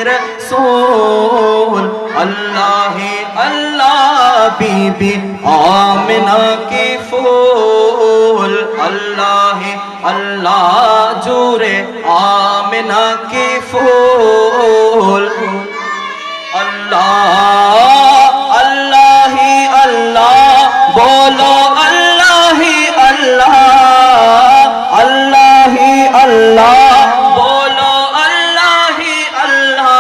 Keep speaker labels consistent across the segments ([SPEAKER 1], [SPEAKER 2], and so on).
[SPEAKER 1] रसूल अल्लाह ही अल्लाह बीबी आमिना की फूल अल्लाह ही अल्लाह जूरे आमिना की फूल अल्लाह अल्लाह ही अल्लाह बोलो अल्लाह ही अल्लाह अल्लाह ही अल्लाह बोलो अल्लाह ही अल्लाह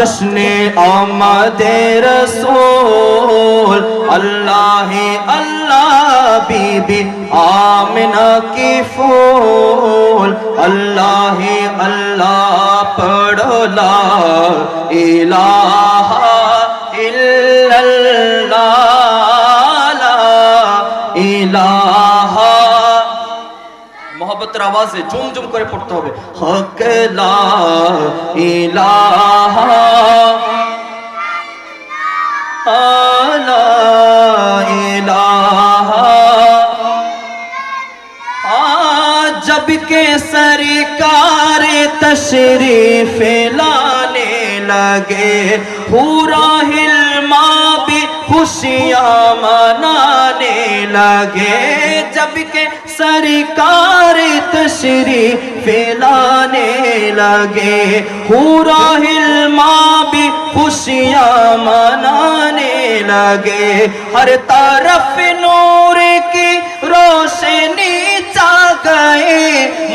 [SPEAKER 1] जश्ने आमदे रसूल अल्लाह ही अल्लाह बीबी आमिना की फूल अल्लाह ही अल्लाह पढ़ो ला इलाहा इल्लल्लाह ला इलाहा मोहब्बत आवाज़े झूम झूम करे पढ़ते होबे हक ला इलाहा ला इलाहा जब के सरकार तशरीफ लाने लगे पूरा हिल्मा भी खुशियाँ मनाने लगे जब के सरकार तशरीफ लाने लगे पूरा हिल्मा भी खुशियाँ मनाने लगे हर तरफ नूर की रोशनी चा गए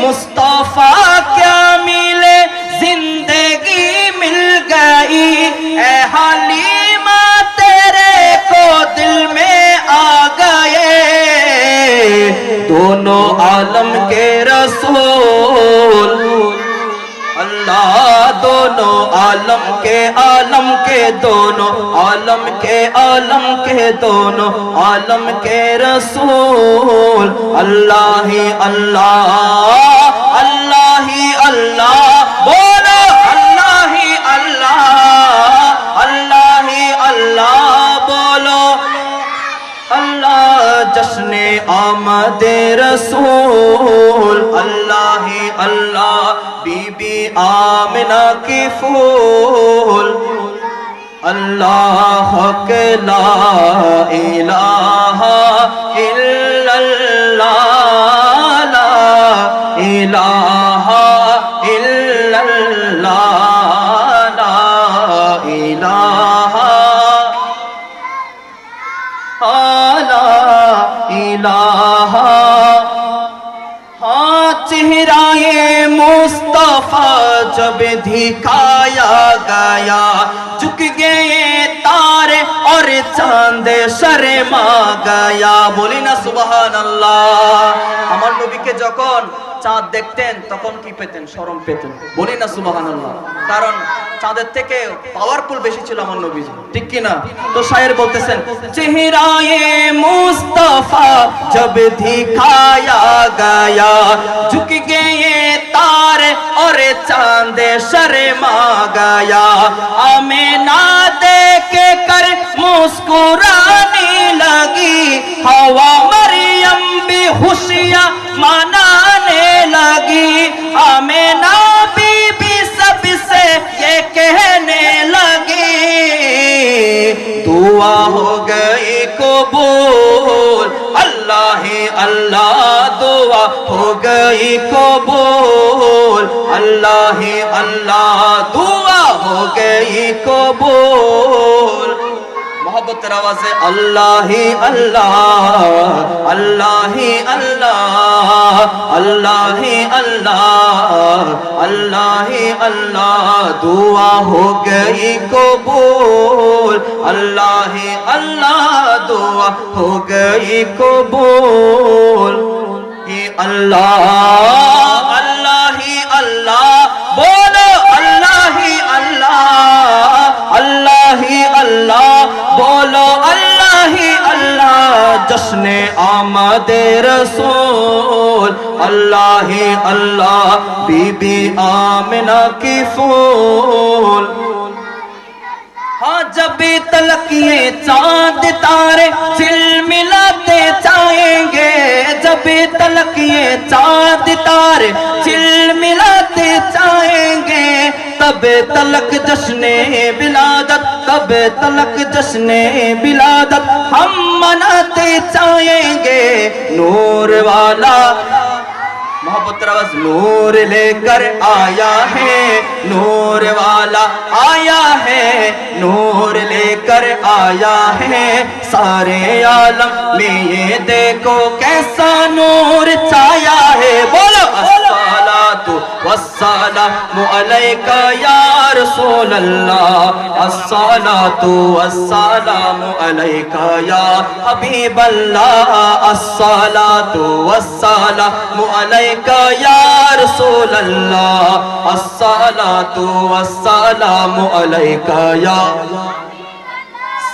[SPEAKER 1] मुस्तफा क्या मिले जिंदगी मिल गई ऐ हलीमा तेरे को दिल में आ गए दोनों आलम के रसूल अल्लाह दोनों आलम के दोनों आलम के दोनों आलम के रसूल अल्लाह ही अल्लाह अल्लाह ही अल्लाह बोलो अल्लाह ही अल्लाह अल्लाह ही अल्लाह बोलो अल्लाह जश्ने आमदे रसूल अल्लाह ही अल्लाह बीबी आमिना की फूल अल्लाह के ला इलाहा इल्लल्लाह ला इलाहा इल्लल्लाह ला इलाहा ला इलाहा चेहराए मुस्तफा जब दिखाया गया झुक गए तारे और चांद शर्मा गया बोली ना सुबहान अल्लाह আমার নবীকে যখন চাঁদ দেখতেন তখন কি পেতেন শরম পেতেন বলি না সুবহানাল্লাহ কারণ চাঁদের থেকে পাওয়ারফুল বেশি ছিল আমার নবী ঠিক কি না তো শায়ের বলতেছেন চেহারায়ে মুস্তাফা जब दिखाया गया झुक गए तारे और चांद शर्मा गया आमिना देख कर मुस्कुराने लगी हवा मरियम भी खुशियां मनाने लगी आमिना बीबी सबसे ये कहने लगी दुआ हो गई कबूल अल्लाह ही अल्लाह दुआ हो गई कबूल अल्लाह ही अल्लाह दुआ हो गई कबूल मोहब्बत आवाज़े अल्लाह ही अल्लाह अल्लाह ही अल्लाह अल्लाह ही अल्लाह अल्लाह ही अल्लाह दुआ हो गई कबूल अल्लाह ही अल्लाह दुआ हो गई कबूल ही अल्लाह अल्लाह ही अल्लाह बोलो अल्लाह ही अल्लाह अल्लाह ही अल्लाह बोलो अल्लाह ही अल्लाह जश्ने आमदे रसूल अल्लाह ही अल्लाह बीबी आमिना की फूल हाँ जब तलक ये चांद तारे झिलमिलाते जाएंगे जब तलक ये चांद तारे झिलमिलाते जाएंगे तब तलक जश्ने विलादत, तब तलक जश्ने विलादत हम मनाते जाएंगे। नूर वाला मोहब्बत आवाज, नूर लेकर आया है, नूर वाला आया है, नूर लेकर आया है। सारे आलम में ये देखो कैसा नूर छाया है। बोलो अस्सलातु वस्सलामु अलैका या रसूल अल्लाह, अस्सलातु वस्सलामु अलैका या हबीब अल्लाह, अस्सलातु वस्सलामु अलैका या रसूल अल्लाह, अस्सलातु वस्सलामु अलैका या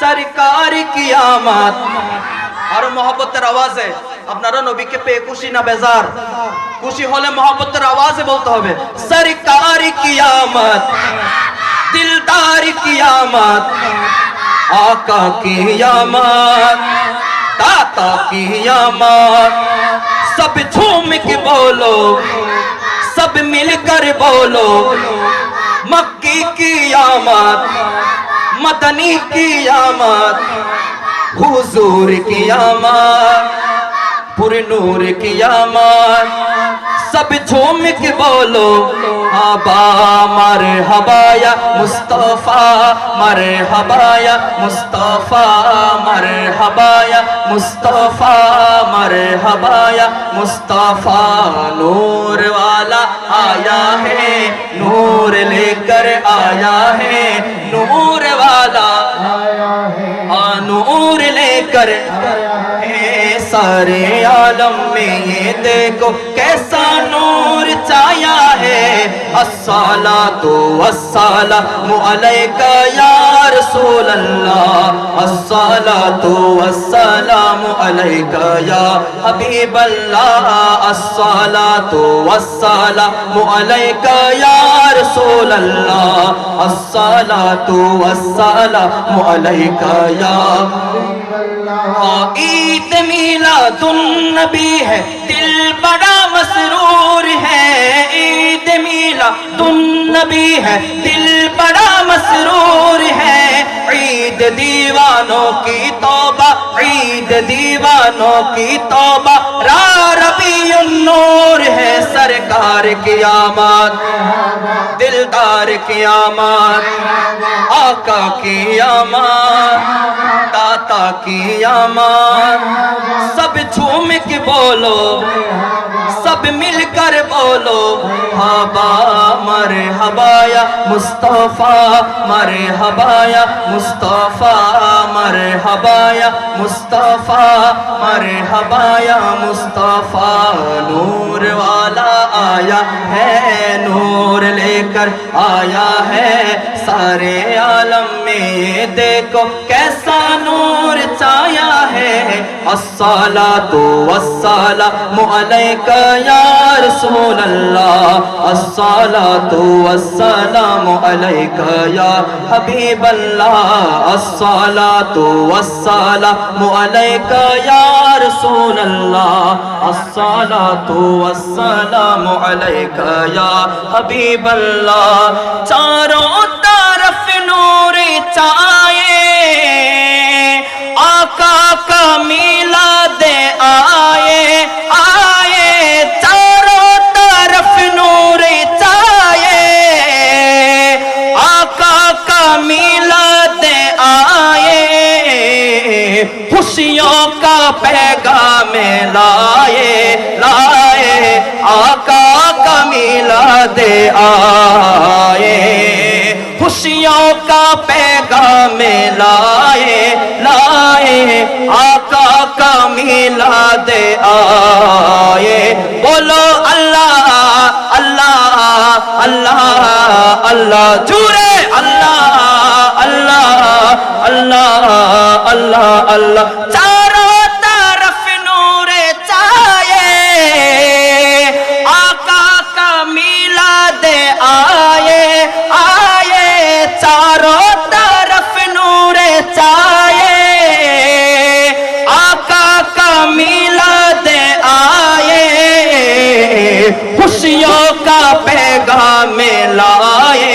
[SPEAKER 1] सरकार कियामत। আর মহব্বতের আওয়াজে আপনারা নবীকে পেয়ে খুশি না বেজার? খুশি হলে মহব্বতের আওয়াজে বলতে হবে সরকার কিয়ামত, দিলদার কিয়ামত, आका कियामत, दाता कियामत। सब झूम के बोलो, सब मिलकर बोलो मक्की कियामत, मदनी कियामत, हुजूर कियामत, पुरनूर कियामत। सब झूम के बोलो हबा मरहबाया मुस्तफा, मरहबाया मुस्तफा, मरहबाया मुस्तफा, मरहबाया मुस्तफा। नूर वाला आया है, नूर लेकर आया है, नूर वाला आया है, नूर लेकर है। सारे आलम में ये देखो कैसा नूर छाया है। अस्सलातु वस्सलामु अलैका या रसूल अल्लाह, अस्सलातु वस्सलामु अलैका या हबीब अल्लाह, अस्सलातु वस्सलामु अलैका या रसूल अल्लाह, अस्सलातु वस्सलामु अलैका या हबीब अल्लाह। ईद मिलादुन नबी है, दिल बड़ा मसरूर है। ईद मिलादुन नबी है, दिल बड़ा मसरूर है। ईद दीवानों की तौबा, ईद दीवानों की तौबा। रा रबीउन नूर है, सरकार की आमद, दिलदार की आमद, आका की आमद, दाता की आमद। सब झूम के बोलो, सब मिलकर बोलो हबा मरहबाया मुस्तफा, मरहबाया मुस्तफा, मरहबाया मुस्तफा, मरहबाया मुस्तफा। नूर वाला आया है, नूर लेकर आया है। सारे आलम में देखो कैसा नूर छाया है। अस्सलातु वस्सलामु अलैका या रसूल अल्लाह, अस्सलातु वस्सलामु अलैका या हबीब अल्लाह, अस्सलातु वस्सलामु अलैका या रसूल अल्लाह, अस्सलातु वस्सलामु अलैका या हबीब अल्लाह। चारों तरफ नूर छाए, आका का मिलाद आए, आए। चारों तरफ नूर छाए, आका का मिलाद आए। खुशियों का पैगाम लाए, लाए। आका का मिलाद आए, खुशियों का पैगाम लाए, लाए। आका का मिलाद आए। बोलो अल्लाह अल्लाह अल्लाह अल्लाह, जूरे अल्लाह अल्लाह अल्लाह अल्लाह अल्लाह। चारों तरफ नूर छाए, आका का मिलाद आए, आए। चारों तरफ नूर छाए, आका का मिलाद आए। खुशियों का पैगाम लाए,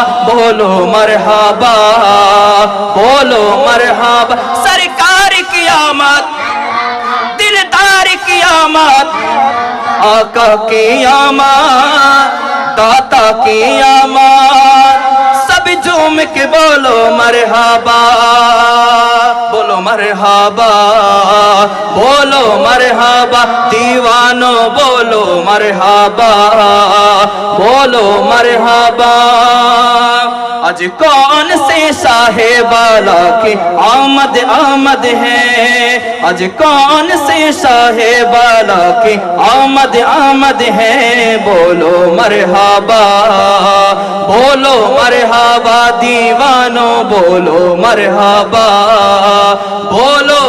[SPEAKER 1] बोलो मरहबा, बोलो मरहबा। सरकार की आमद, दिलदार की आमद, आका की आमद, दाता की आमद, सब झूम के बोलो मरहबा, बोलो मरहबा, बोलो मरहबा। दीवानो बोलो मरहबा, बोलो मरहबा। आज कौन से साहेबाला की आमद आमद है, आज कौन से साहेबाला की आमद आमद है। बोलो मरहबा, बोलो मरहबा। दीवानो बोलो मरहबा, बोलो।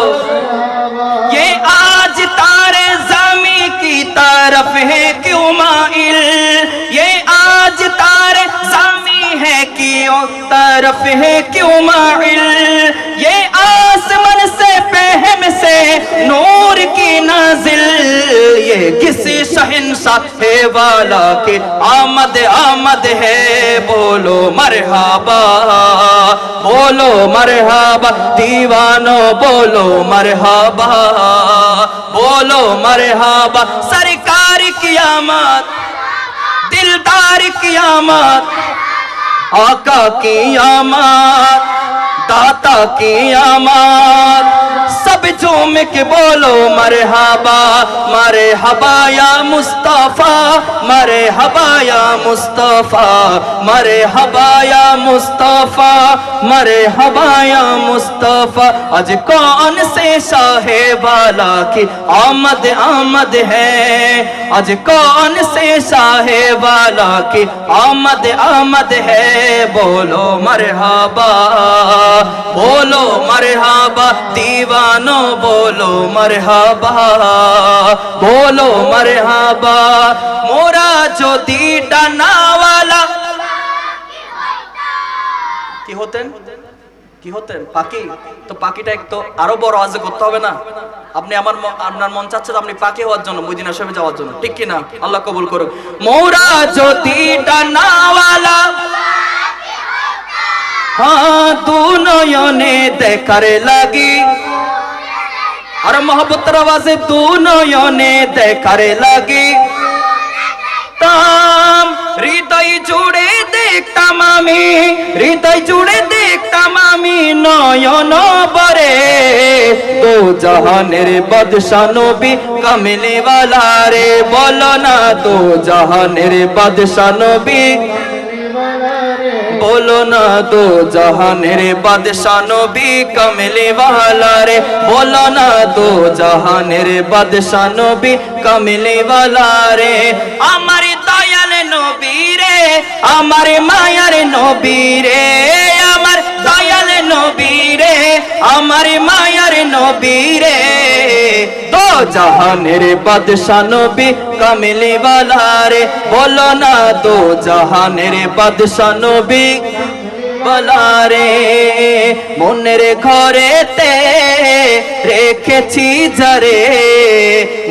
[SPEAKER 1] ये आज तारे ज़मी की तरफ है क्यों माइल, ये आज तारे ज़मी है क्यों तरफ है क्यों माइल। ये आसमान से पहम से नूर की नाजिल, ये किसी शहंशाह वाला की आमद आमद है। बोलो मरहबा, बोलो मरहबा। दीवानो बोलो मरहबा, बोलो मरहबा। सरकार की आमद, दिलदार की आमद, आका की आमद, दाता की आमद, सब झूम के बोलो मरहबा। मरहबा या मुस्तफा, मरहबा या मुस्तफा, मरहबा या मुस्तफा, मरहबा या मुस्तफा। आज कौन से साहेबाला की आमद आमद है, आज कौन से साहेबाला की आमद आमद है। बोलो मरहबा, बोलो मरहबा। दीवानो बोलो मरहबा, बोलो मरहबा। मोरा যদি ডানাওয়ালা কি হতেন, কি হতেন? পাখি। তো পাখিটা একটু আরো বড় আওয়াজে করতে হবে না? আপনি আপনার মন চাচ্ছে তো আপনি পাখি হওয়ার জন্য, মদিনা শরীফে যাওয়ার জন্য, ঠিক কি না? আল্লাহ কবুল করুক। মোরা যদি ডানাওয়ালা, हाँ दू नयने देखार लगी, और मोहब्बत आवाज़े दू नयने देखार लगी। ताम हृदय जुड़े देखताम आमी, हृदय जुड़े देखताम आमी नयन बरे। दो जहानेर बादशाह नबी कामिले वाला रे। बोलो ना दो जहानेर बादशाह नबी, बोलो ना दो जहानेर बादशाह नबी कामिले वाला रे। बोलो ना दो जहानेर बादशाह नबी कामिले वाला रे। आमार दयाल नबी रे, आमार मायार नबी रे, आमार दयाल नबी रे, आमार मायार नबी रे। दो जहानेर बादशाह नबी कामिले वाला रे। बोलो ना दो जहानेर बादशाह नबी वाला रे। মনের ঘরেতে রেখেছি যারে,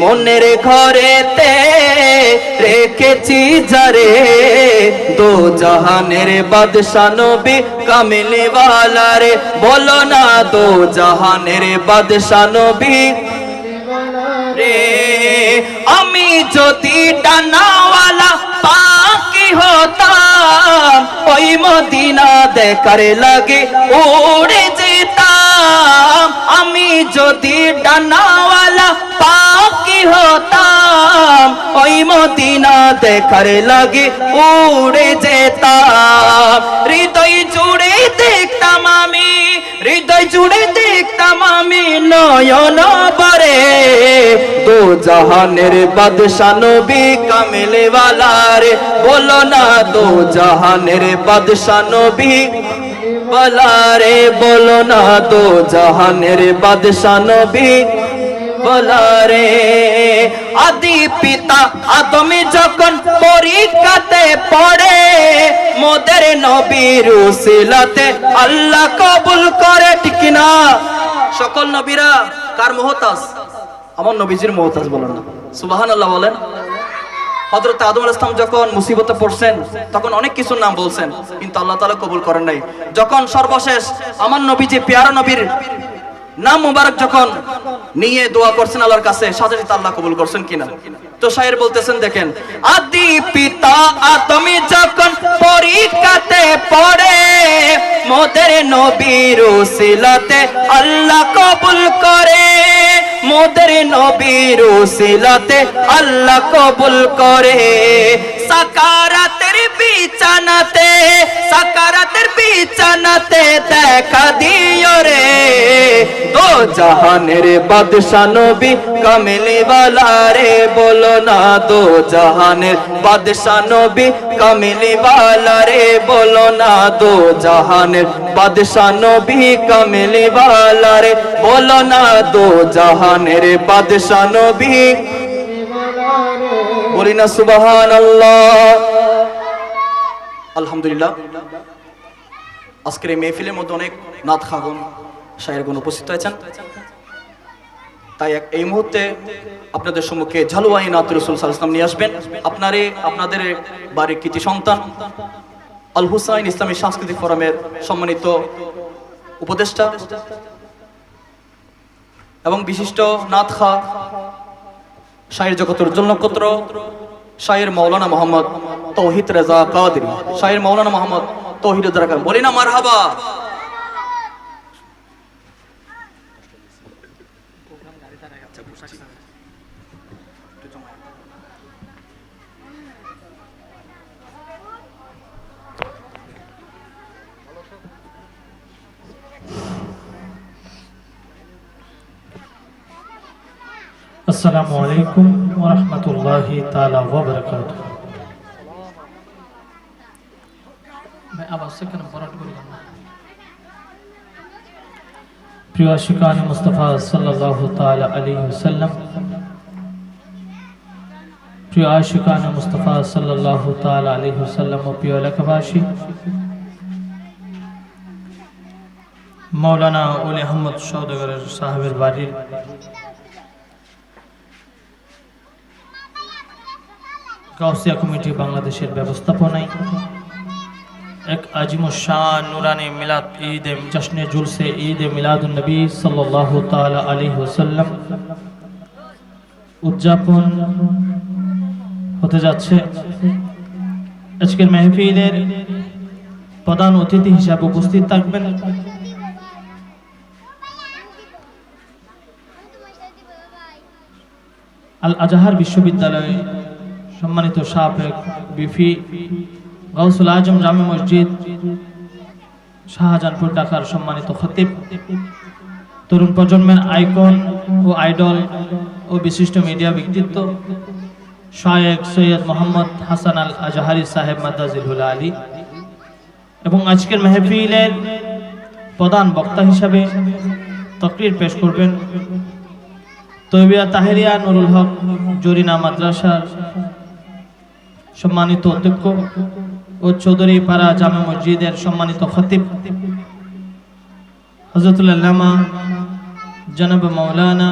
[SPEAKER 1] মনের ঘরেতে রেখেছি যারে। দো জাহানের বাদশা নবী কামিলে ওয়ালা রে। বলো না দো জাহানের বাদশা নবী রে। আমি যদি ডানাওয়ালা পাখি হতাম, ওই মদিনা দেখার লাগে উড়ে যেতাম। আমি যদি ডানাওয়ালা পাখি হতাম, ওই মদিনা দেখার লাগে উড়ে যেতাম। হৃদয় জুড়ে দেখতাম আমি, হৃদয় জুড়ে দেখতাম আমি নয়ন ভরে। দো জাহানের বাদশা নবী কামিলে ওয়ালা রে। বলো না দো জাহানের বাদশা নবী ওয়ালা রে। বলো না দো জাহানের বাদশা নবী ওয়ালা রে। আদি পিতা আদম যখন পরীক্ষাতে পড়ে, মোদের নবীর উসিলাতে আল্লাহ কবুল করে, ঠিক না? সকল নবীরা কার মুহতাজ? আমার নবীজির মুহতাজ। বলেন না সুবহানাল্লাহ, বলেন। হযরত আদম আলাইহিস সালাম যখন মুসিবতে পড়ছেন তখন অনেক কিছুর নাম বলছেন, কিন্তু আল্লাহ তাআলা কবুল করেন নাই। যখন সর্বশেষ আমার নবী যে পেয়ারা নবীর নাম মুবারক যখন নিয়ে দোয়া করছেন আল্লাহর কাছে, সাথে সাথে আল্লাহ কবুল করছেন কিনা। তো শায়ের বলতেছেন দেখেন, আদি পিতা আদম যখন পরীক্ষাতে পড়ে, মোদের নবীর উসিলাতে আল্লাহ কবুল করে, মোদের নবীর উসিলাতে আল্লাহ কবুল করে। সাকারাতের বিছানাতে, সাকারাতের বিছানাতে দেখা দিও রে, দো জাহানের বাদশা নবী কামিলি ওয়ালা রে, বলো না দো জাহানের বাদশা নবী কামিলি ওয়ালা রে, বলো না দো জাহানের বাদশা নবী কামিলি ওয়ালা রে, বলো না দো জাহানের বাদশা নবী, বলি না সুবহানাল্লাহ। আলহামদুলিল্লাহ, আজকের এই মেহফিলের মধ্যে অনেক নাত খাগুন শায়েরগুন উপস্থিত হয়েছেন, তাই এই মুহূর্তে আপনাদের সম্মুখে ঝালুয়াই নাত রাসূল সাল্লাল্লাহু আলাইহি ওয়াসাল্লাম নিয়ে আসবেন আপনাদের বাড়ির কৃতি সন্তান আল হুসাইন ইসলামী সাংস্কৃতিক ফোরামের সম্মানিত উপদেষ্টা এবং বিশিষ্ট নাত খা শায়ের জগতের উজ্জ্বল নক্ষত্র শায়ের মাওলানা মোহাম্মদ তৌহিদ রেজা কাদরি, শায়ের মাওলানা মোহাম্মদ তৌহিদ রেজা কাদরি, বলি না মারহাবা।
[SPEAKER 2] अस्सलामु अलैकुम व रहमतुल्लाहि ताला व बरकातुहू। मैं आवाज से कन बरट करूंगा। प्रिय आशिकान मुस्तफा सल्लल्लाहु ताला अलैहि वसल्लम, प्रिय आशिकान मुस्तफा सल्लल्लाहु ताला अलैहि वसल्लम व प्रिय एलाकाबासी, मौलाना ओली अहमद सौदागर साहेबर बाड़ीर গাউসিয়া কমিটি বাংলাদেশের ব্যবস্থাপনায় এক আজিমুশান নুরানি মিলাদ ঈদ জশ্নে জুলসে ঈদ মিলাদুন নবী সাল্লাল্লাহু তাআলা আলাইহি ওয়াসাল্লাম উদযাপন হতে যাচ্ছে। আজকের মাহফিলের প্রধান অতিথি হিসেবে উপস্থিত থাকবেন আল আজহার বিশ্ববিদ্যালয় সম্মানিত সাবেক বিফি গাউসুল আজম জামে মসজিদ শাহজাহানপুর ঢাকার সম্মানিত খতিব, তরুণ প্রজন্মের আইকন ও আইডল ও বিশিষ্ট মিডিয়া ব্যক্তিত্ব শায়েখ সৈয়দ মোহাম্মদ হাসান আল আজহারি সাহেব মাদ্দাজিলুল আলী, এবং আজকের মাহফিলের প্রধান বক্তা হিসাবে তকরির পেশ করবেন তৈবিয়া তাহেরিয়া নুরুল হক জরিনা মাদ্রাসার সম্মানিত অধ্যক্ষ ও চৌধুরী পাড়া জামে মসজিদের সম্মানিত খতিব হযরতুল আল্লামা জনাব মাওলানা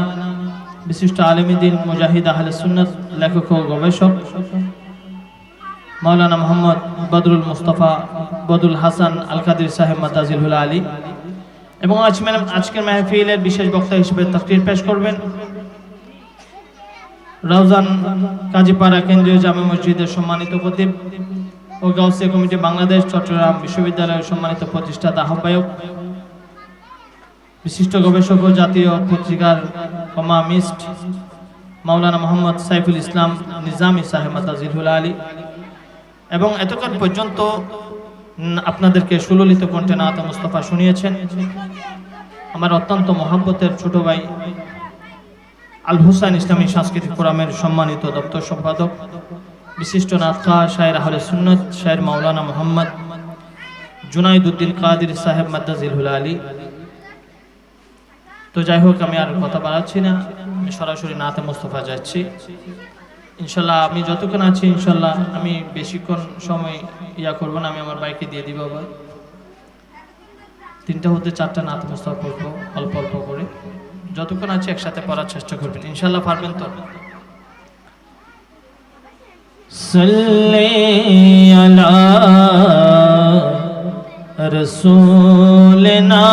[SPEAKER 2] বিশিষ্ট আলেম দ্বীন মুজাহিদ আহলে সুন্নাত লেখক ও গবেষক মাওলানা মোহাম্মদ বদরুল মুস্তাফা বদুল হাসান আল কাদির সাহেব মাদ্দাজিলুল আলী, এবং আজকের মাহফিলের বিশেষ বক্তা হিসেবে তাকরীর পেশ করবেন রাউজান কাজীপাড়া কেন্দ্রীয় জামে মসজিদের সম্মানিত খতিব ও গাউসিয়া কমিটি বাংলাদেশ চট্টগ্রাম বিশ্ববিদ্যালয়ের সম্মানিত প্রতিষ্ঠাতা আহ্বায়ক বিশিষ্ট গবেষক ও জাতীয় পত্রিকার কমামিস্ট মাওলানা মোহাম্মদ সাইফুল ইসলাম নিজামী সাহেব মাদ্দাজিলুল আলী, এবং এতক্ষণ পর্যন্ত আপনাদেরকে সুললিত কণ্ঠে নাত মুস্তাফা শুনিয়েছেন আমার অত্যন্ত মহব্বতের ছোট ভাই আল হুসাইন ইসলামী সাংস্কৃতিক ফোরামের সম্মানিত দপ্তর সম্পাদক বিশিষ্ট নাতখা শায়ের আহলে সুন্নাত শায়ের মাওলানা মোহাম্মদ জুনাইদউদ্দিন কাদির সাহেব মাদ্দাজিলুল আলী। তো যাই হোক, আমি আর কথা বাড়াচ্ছি না, আমি সরাসরি নাতে মুস্তাফা যাচ্ছি ইনশাল্লাহ। আমি যতক্ষণ আছি ইনশাল্লাহ আমি বেশিক্ষণ সময় করব না, আমি আমার বাইকে দিয়ে দিব আবার 3টা হতে 4টা নাতে মুস্তাফা পড়বো অল্প অল্প করে, যতক্ষণ আছে একসাথে পড়ার চেষ্টা করবেন ইনশাল্লাহ, পারবেন তো? सल्ले अला रसूलना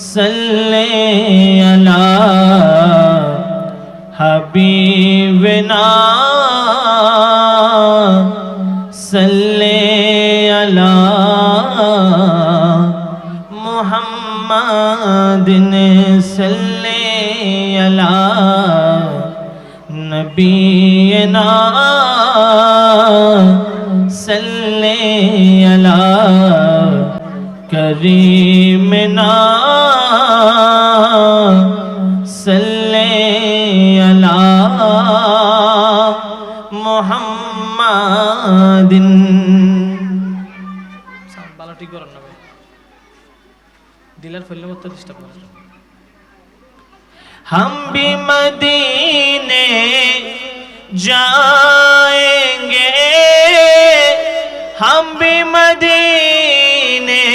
[SPEAKER 2] सल्ले अला हबीबना सल्ले अला मुहम्मदिन सल्ले अला नबीना सल्ले अला करीमना सल्ले अला मुहम्मदिन। साउंड ভালো ঠিক করুন না ভাই, দিলার ফেললে মত ডিস্টার্ব করে। हम भी मदीने जाएंगे, हम भी मदीने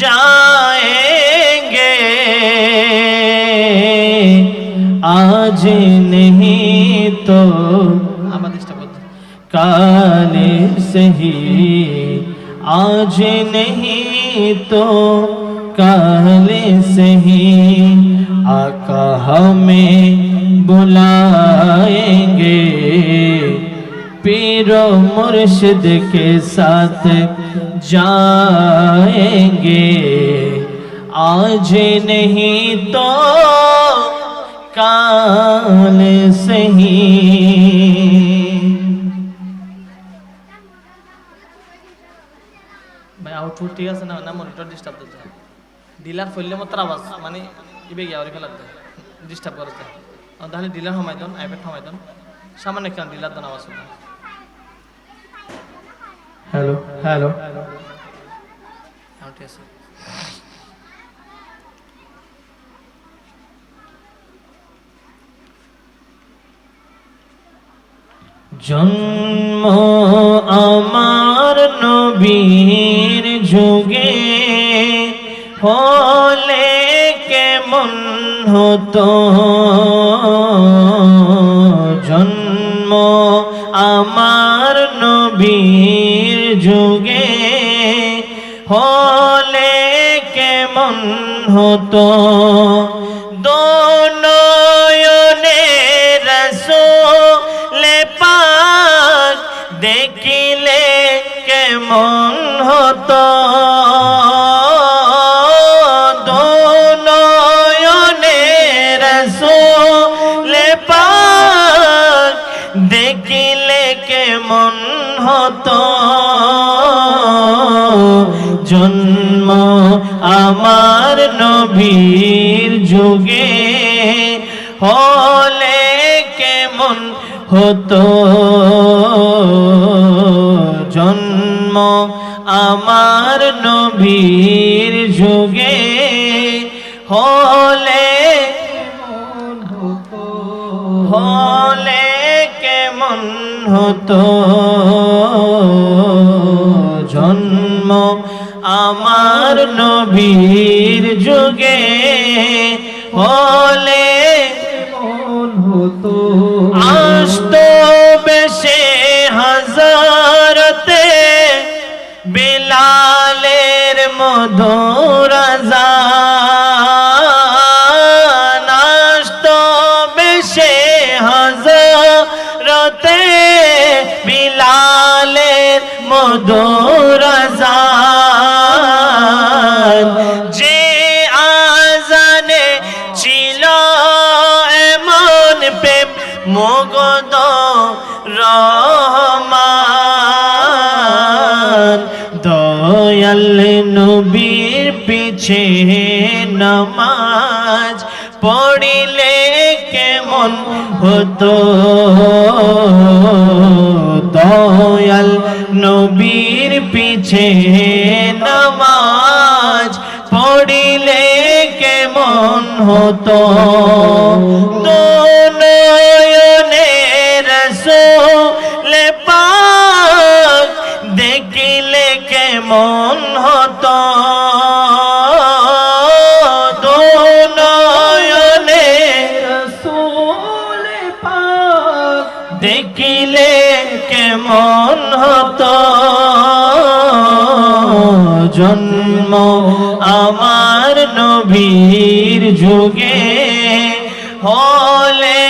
[SPEAKER 2] जाएंगे, आज नहीं तो काल सही, आज नहीं तो काल सही, आका हमें बुलाएंगे, पीरो मुर्शिद के साथ जाएंगे, आज नहीं तो काल सही। भाई आउटपुट ठीक আছে না, না মনিটর ডিস্টার্ব দিচ্ছে, ডিলার ফেললে মাত্র আওয়াজ মানে ইবে গিয়া ওরে ফেলাতে ডিস্টার্ব করতে, তাহলে ডিলার হমাই দেন, আইপ্যাড হমাই দেন, সামান্য কেন ডিলার দেন আওয়াজ শুনে। হ্যালো হ্যালো ঠিক আছে। জন্ম আমার নবীর যুগে হলে কেমন হতো, জন্ম আমার নবীর যুগে হলে কেমন হতো, দোনয়নে রাসূল পাক দেখিলে কেমন হতো, দোনয়নে রাসূল পাক দেখিলে কেমন হতো, জন্ম আমার নবীর যুগে হলে কেমন হতো, জন্ম আমার নবীর যুগে হলে হলে কেমন হতো, জন্ম আমার নবীর যুগে হলে কেমন হতো, আসতো বেশে হাজারতে বিলালের মধুর আযান, আসতো বেশে হাজারতে বিলালের মধুর আযান, যে আযানে ছিল এমন প্রেম মুগ্ধ রহমান, দয়াল নবীর পিছে নামাজ পড়িলে কেমন হতো, দয়াল নবীর পিছে নামাজ পড়িলে কেমন হতো, দোনয়নে রাসূল পাক দেখিলে কেমন হতো, দোনয়নে রাসূল পাক জন্ম আমার নবীর যুগে হলে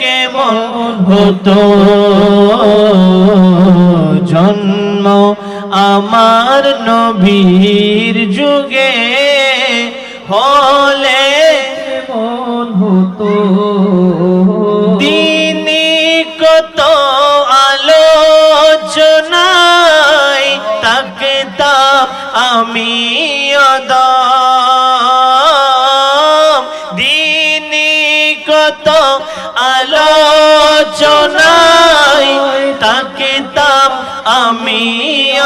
[SPEAKER 2] কেমন হতো, জন্ম আমার নবীর যুগে হলে কেমন হতো। দিনে কত আলোচনায় তাকতাম আমি অদম, দিনে কত আলোচনায় তাকতাম আমি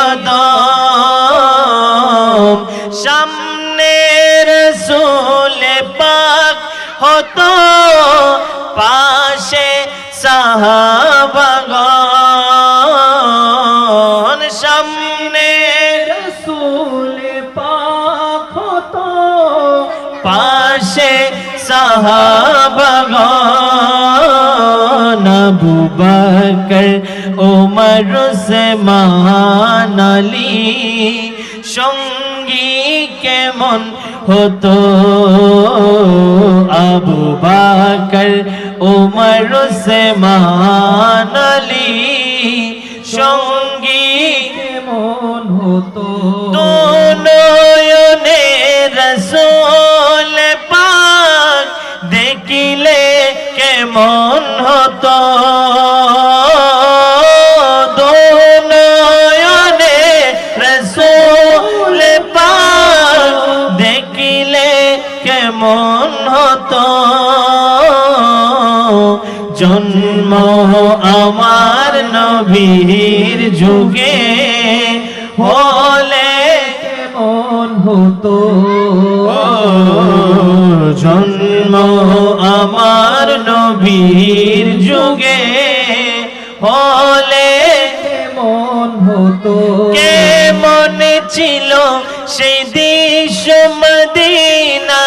[SPEAKER 2] অদম। সামনে রাসূল পাক হতো, পাশে সাহাবাগণ, সামনে রাসূল পাক হতো, পাশে সাহাবাগণ। আবু বকর ওমর উসমান আলী সঙ্গী কেমন হতো, আবু বকর ওমর উসমান আলী সঙ্গী কেমন হতো। নয়নে রাসূল পাক দেখিলে কেমন হতো, নয়নে রাসূল পাক দেখিলে কেমন হতো। জন্ম আমার নবীর যুগে হলে কেমন হতো, জন্ম আমার নবীর যুগে হলে কেমন হতো। কেমন ছিল সেই দেশ মদিনা,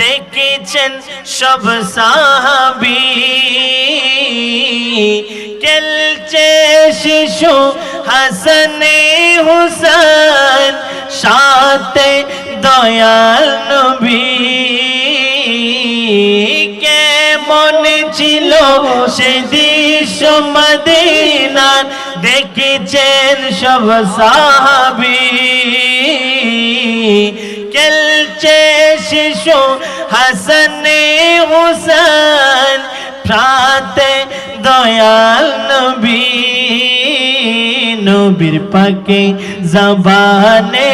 [SPEAKER 2] দেখেছেন সব সাহাবী, খেলছে শিশু হাসান হুসাইন, সাথে দয়াল নবী। কেমন ছিল সেই দেশ মদিনা, দেখেছেন সব সাহাবী, খেলছে শিশু হাসান হুসাইন, সাথে দয়াল নবী। নবীর পাকে জবানে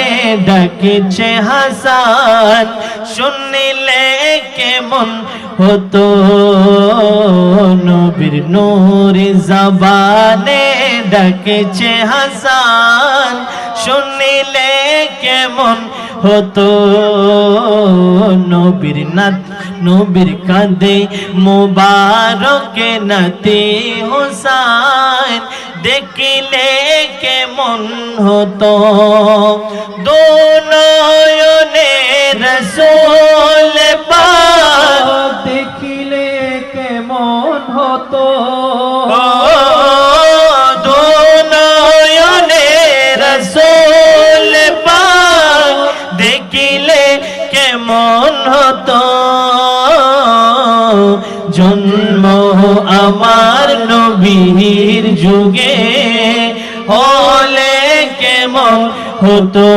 [SPEAKER 2] ডাকেছে হাসান, শুনিলে কেমন হতো, নবীর নূর জবানে ডাকেছে হাসান, শুনিলে কেমন হতো। নবীর নাত নবীর কাঁধে মুবারক নাতি হুসাইন, দেখিলে কেমন হতো। দুনয়নে রাসূল পাক দেখিলে কেমন হতো, দুনয়নে রাসূল পাক দেখিলে কেমন হতো। জন্ম আমার নবীর যুগে হলে কেমন হতো,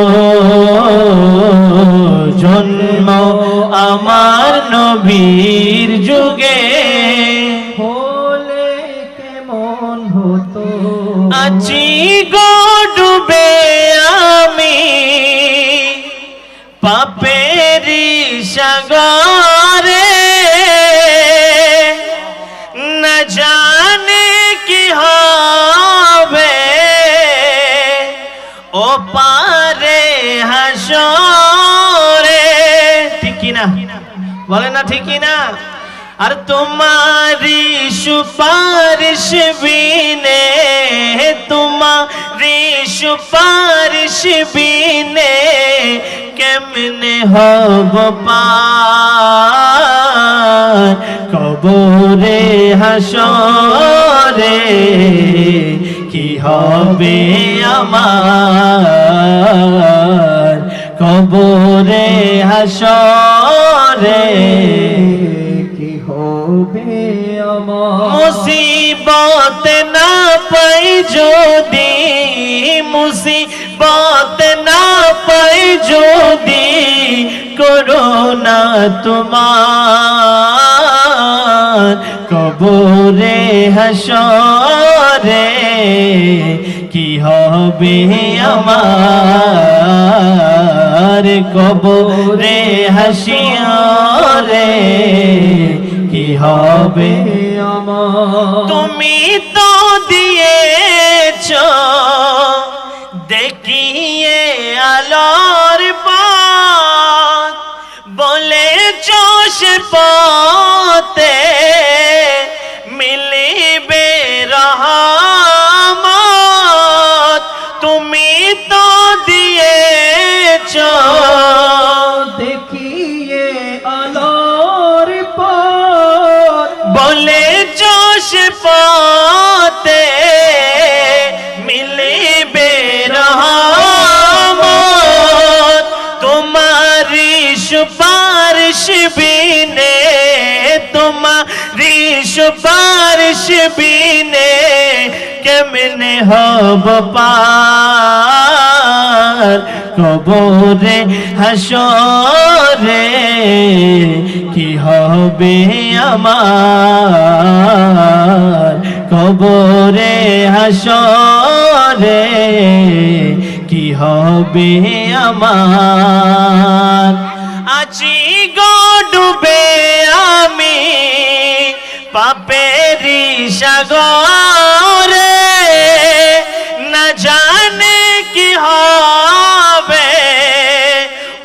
[SPEAKER 2] জন্ম আমার নবীর যুগে হলে কেমন হতো। আছি গো ডুবে আমি পাপেরি সাগরে, না জানে কি হবে ও পারে হাসরে। ঠিক কিনা বলে না, ঠিক কিনা? আর তোমারি সুপারিশ বিনে, তোমারি সুপারিশ বিনে কেমনে হব পার কবরে হাসরে, কি হবে আমার কবরে হাসরে
[SPEAKER 3] কি হবে আমার
[SPEAKER 2] মুসিবত না পাই যদি, মুসিবত না পাই যদি, করোনা তোমার কবরে হাসরে কি হবে আমার, কবরে হাসিয়ারে কি হবে
[SPEAKER 3] আমার
[SPEAKER 2] তুমি তো দিয়েছ দেখিয়ে আলোর পথ, বলেছ সে পথে মিলিবে রহমত, তুমি তো দিয়েছ
[SPEAKER 3] দেখিয়ে আলোর পথ
[SPEAKER 2] বলেছ সে পথে মিলিবে রহমত, তোমারি সুপারিশ বিনে, তোমারি সুপারিশ বিনে কেমনে হব পার কবরে হাসরে কি হবে আমার, কবরে হাসরে কি হবে আমার। আছি গো ডুবে আমি পাপেরি সাগরে, না জানে কি হবে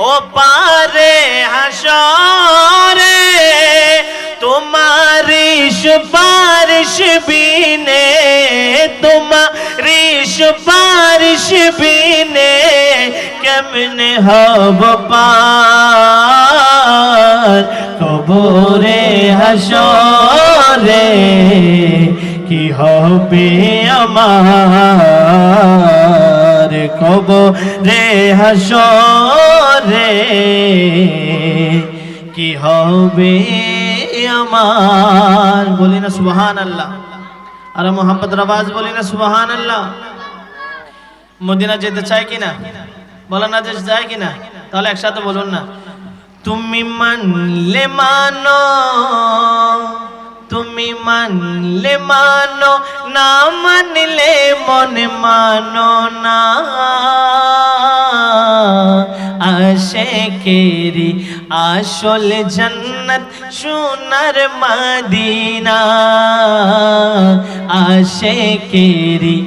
[SPEAKER 2] ও পারে হাসরে, তোমারি সুপারিশ বিনে, তোমারি সুপারিশ বিনে কেমনে হব পার কবরে হাসরে কি হবে আমার, কবরে হাসরে কি হবে আমার। বলি না সুবহানাল্লাহ, আর মোহাম্মদ রবাজ বলি না সুবহানাল্লাহ। মদিনা যেতে চাই কিনা বলেন না, যে যায় কিনা? তাহলে একসাথে বলুন না, তুমি মানলে মানো, তুমি মানলে মানো, না মানলে মনে মানো না, আশিকেরি আসল জান্নাত সোনার মদিনা, আশিকেরি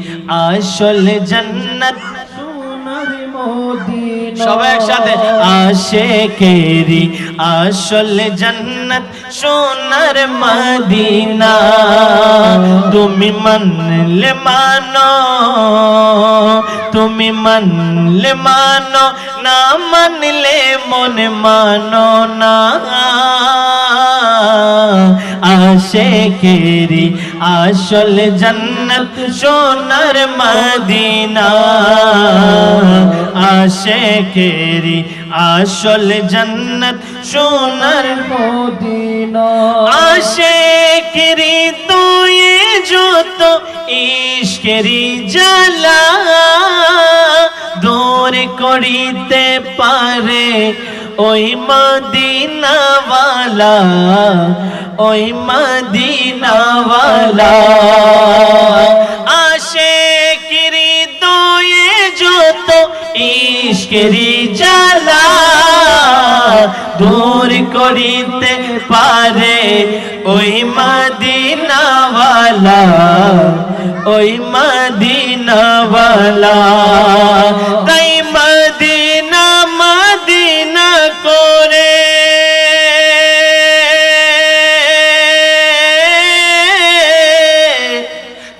[SPEAKER 2] আসল জান্নাত
[SPEAKER 3] সোনার মদিনা
[SPEAKER 2] সবাই একসাথে, আশিকেরি আসল জান্নাত সোনার মদিনা, তুমি মানলে মানো, তুমি মানলে মানো, না মানলে মনে মানো না, আশিকেরি আসল জান্নাত সোনার মদিনা, আশিকেরি আসল জান্নাত সোনার
[SPEAKER 3] মদিনা
[SPEAKER 2] আশিকেরি তুই যত ইশকেরি জ্বালা দূর করিতে পারে ওই মদিনাওয়ালা, ওই মদিনাওয়ালা, আশিকেরি তুই যত ইশকেরি জ্বালা দূর করিতে পারে ওই মদিনাওয়ালা, ওই মদিনাওয়ালা, তাই মদিনা মদিনা করে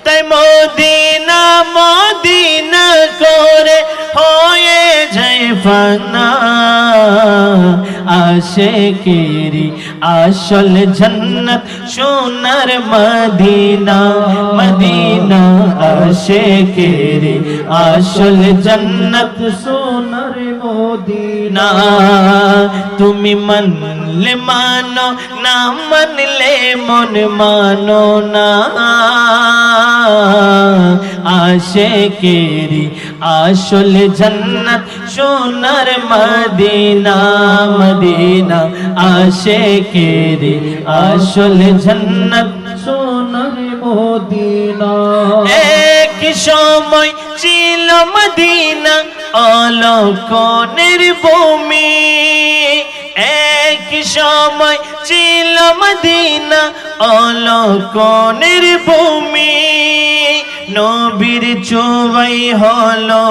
[SPEAKER 2] তাই মদিনা মদিনা করে হয়ে যায় ফানা, আশিকেরি আসল জান্নাত সোনার মদিনা, মদিনা আশিকেরি আসল জান্নাত
[SPEAKER 3] সোনার মদিনা মদিনা
[SPEAKER 2] তুমি মানলে মানো না মানলে মন মানো না আশিকেরি আসল জান্নাত সোনার মদিনা মদিনা আশিকেরি আসল জান্নাত
[SPEAKER 3] সোনার মদিনা
[SPEAKER 2] এক সময় ছিল মদিনা অলকনের ভূমি এক সময় ছিল মদিনা অলকনের ভূমি নবীর চুবাই হলো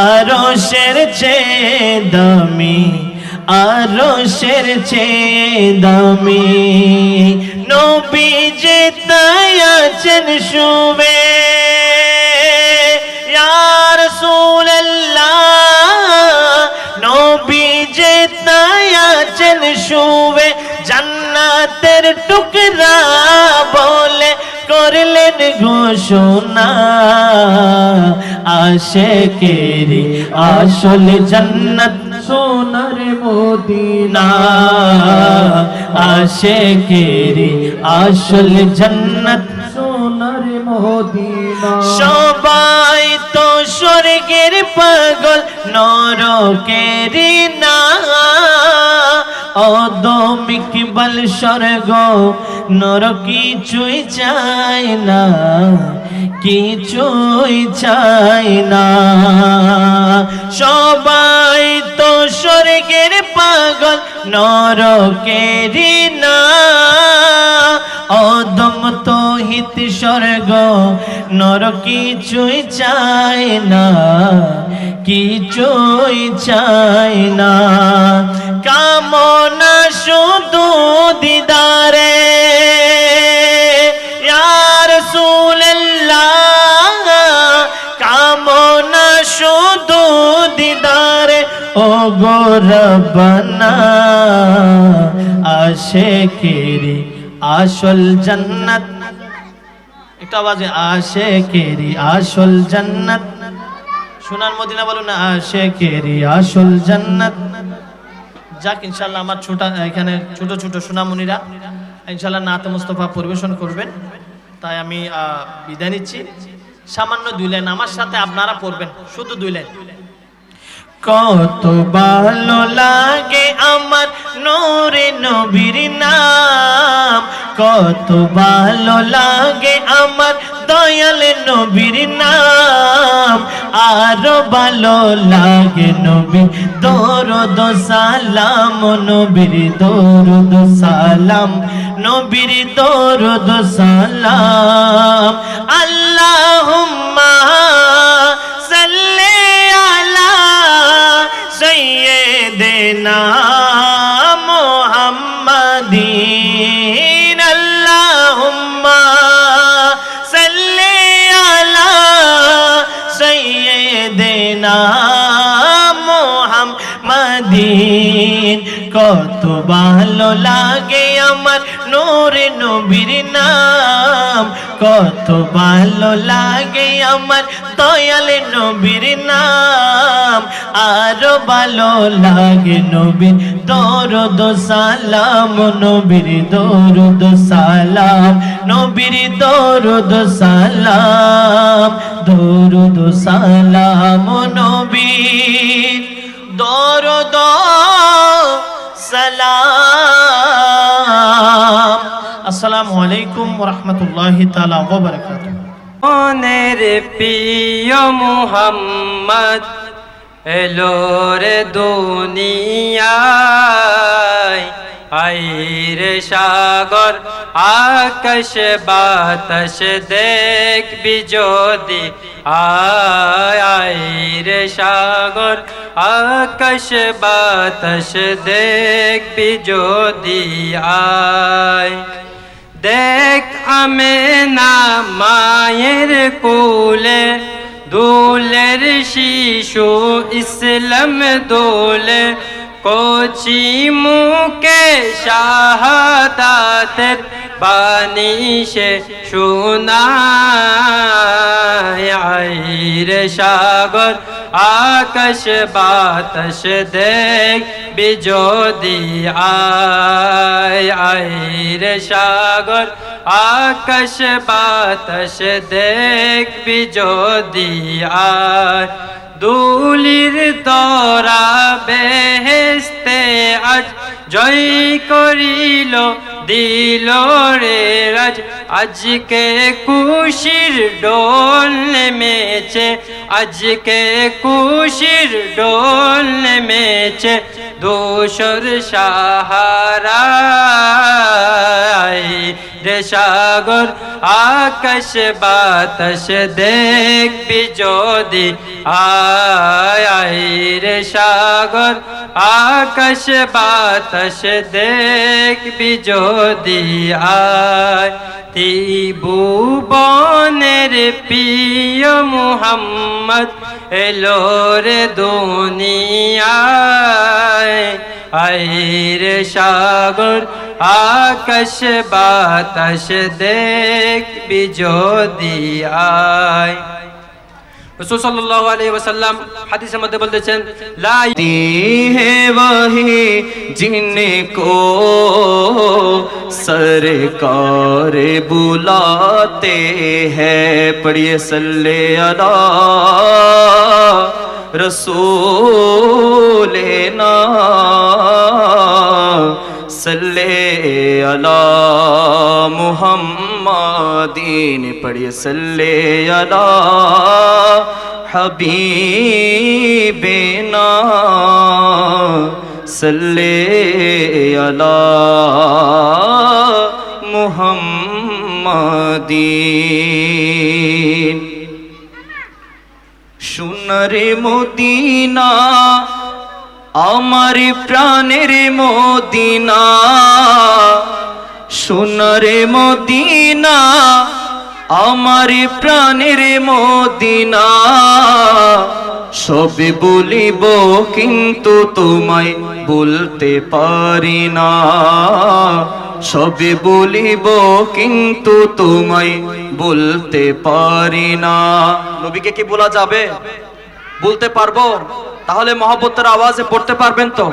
[SPEAKER 2] আরশের চেয়ে দামি আরশের চেয়ে দামি নবী যে তাই আছেন শুবে ইয়া রাসূলুল্লাহ নবী যে তাই আছেন শুবে জান্নাতের টুকরা বলে করলেন ঘোষণা আশিকেরি আসল জান্নাত
[SPEAKER 3] সোনার মদিনা
[SPEAKER 2] আশিকেরি আসল জান্নাত
[SPEAKER 3] সোনার মদিনা
[SPEAKER 2] সবাই তো স্বর্গের পাগল নরকেরি না অদমিক বল স্বর্গ নর কিছুই চায় না কিছুই চায় না সবাই তো স্বর্গের পাগল নরকেরি না অদম তো হিত স্বর্গ নর কিছুই চায় না কিছুই চায় না কামনা শুধু দিদারে ইয়া রাসূলুল্লাহ কামনা শুধু দিদারে ও গো রব্বানা আশিকেরি আসল জান্নাত একটু আওয়াজে আশিকেরি আসল জান্নাত সোনার মদিনা বলো না আশিকেরি আসল জান্নাত যাক ইনশাআল্লাহ আমার এখানে ছোট ছোট সোনামণিরা ইনশাআল্লাহ নাতে মুস্তাফা পরিবেশন করবেন তাই আমি বিদায় নিচ্ছি সামান্য 2 লাইন আমার সাথে আপনারা পড়বেন শুধু 2 লাইন কত ভালো লাগে আমার নূরে নবীর নাম কত ভালো লাগে আমার দয়াল নবীর নাম আরো ভালো লাগে নবী দরুদ সালাম নবীর দরুদ সালাম নবীর দরুদ সালাম আল্লাহুম্মা সাল্লি আলা সাইয়্যিদিনা মুহাম্মাদিন আল্লাহুম্মা সাল্লি আলা সাইয়্যিদিনা মুহাম্মাদিন কত ভালো লাগে আমার নূরে নবীর নাম কত ভালো লাগে আমার দয়াল নবীর নাম আরো ভালো লাগে নবীর দরুদ সালাম নবীর দরুদ সালাম নবীর দরুদ সালাম দরুদ সালাম নবীর দরুদ সালাম আসসালামু আলাইকুম ওয়া রাহমাতুল্লাহি তাআলা ওয়া বারাকাতুহু
[SPEAKER 4] মনের প্রিয় মুহাম্মদ এলো রে দুনিয়ায় আইরে সাগর আকাশ বাতাস দেখবি যদি আইরে সাগর আকাশ বাতাস দেখবি যদি আয় দেখ আমেনা মায়ের কোলে দুলের শিশু ইসলাম দোলে কচি মুখে শাহাদাতের বাণী সে শোনায়। আইরে সাগর আকাশ বাতাস দেখবি যদি আয়। আইরে সাগর আকাশ বাতাস দেখবি যদি আয়। দুলির তরা বেহেস্তে আজ জয় করিল দিল রে রাজ। আজকে খুশির ডোল নেমেছে, আজকে খুশির ডোল নেমেছে দোসর সাহারায়। রে সাগর আকাশ বাতাস দেখবি যদি আয়। আয় রে সাগর আকাশ বাতাস দেখবি যদি আয়। ত্রিভুবনের প্রিয় মুহাম্মদ এলো রে দুনিয়ায়। আইরে সাগর আকাশ বাতাস দেখবি যদি আয়। রাসূল সাল্লাল্লাহু আলাইহি ওয়াসাল্লাম হাদিসের মধ্যে বলতেছেন, লা
[SPEAKER 1] है वही जिनको सरकार बुलाते हैं। पढ़िए सल्ले अला रसूल ना सल्ले अला मुहम्मदीन। पढ़िए सल्ले अला हबीबना सल्ले अला मुहम्मदीन। সোনারে মদিনা আমার প্রাণের মদিনা। সোনারে মদিনা আমার প্রাণের মদিনা। সবে বলিব কিন্তু তোমায় বলতে পারি না। সবে বলিব কিন্তু তোমায় বলতে পারি না। নবীকে কি বলা যাবে? বলতে পারবো? তাহলে মহব্বতের আওয়াজে পড়তে পারবেন তো?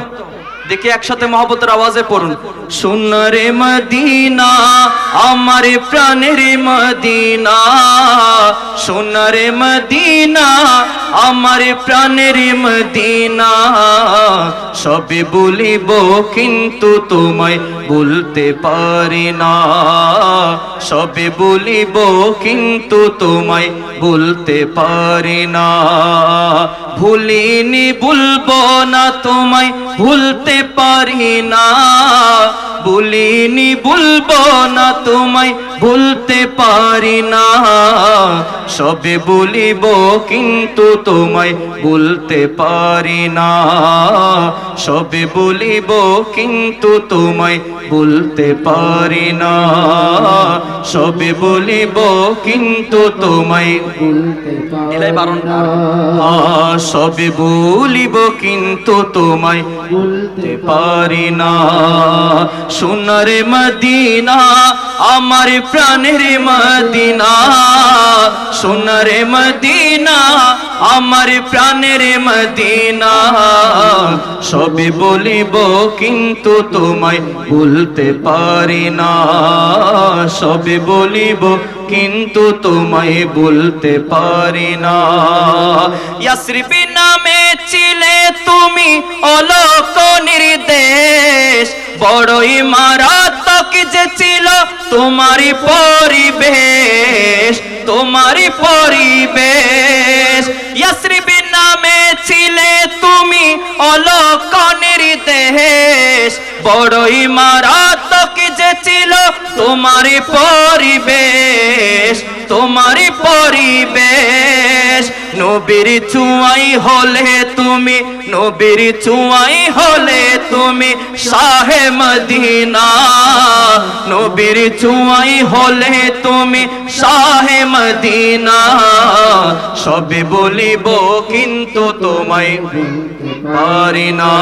[SPEAKER 1] দেখি একসাথে মহব্বতের আওয়াজে পড়ুন। সোনারে মদিনা আমার প্রাণের মদিনা। সোনারে মদিনা আমার প্রাণের মদিনা। সবে বলিব কিন্তু তোমায় বলতে পারি না। সবে বলিব কিন্তু তোমায় বলতে পারি না। ভুলিনি ভুলবো না তোমায় ভুলতে পারি না। ভুলিনি ভুলবো না তোমায় ভুলতে পারি না। সবে বলিব কিন্তু তোমায় বলতে পারি না। সবে বলিব কিন্তু তোমায় বলতে পারি না। সবে বলিব কিন্তু তোমায় বলতে পারি না। সবে বলিব কিন্তু তোমায় বলতে পারি না। সোনারে মদিনা আমার প্রাণের মদিনা। সোনারে মদিনা আমার প্রাণের মদিনা। সবে বলিব কিন্তু তোমায় বলতে পারি না। সবে বলিব কিন্তু তোমায় বলতে পারি না। ইয়াসরিব নামে ছিলে তুমি অলোক নির্দেশ। বড়ই মারাত্মক যে ছিল তোমারই পরিবেশ। তোমারই পরিবেশ। ইয়াসরিব নামে ছিলে তুমি অলোক নির্দেশ। বড়ই মারাত্মক যে ছিল তোমারই পরিবেশ। তোমারই পরিবেশ। নবীর চুয়াই হলে তুমি, নবীর চুয়াই হলে তুমি শাহে মদিনা, নবীর চুয়াই হলে তুমি শাহে মদিনা। সবে বলিব কিন্তু তোমায় পারি না,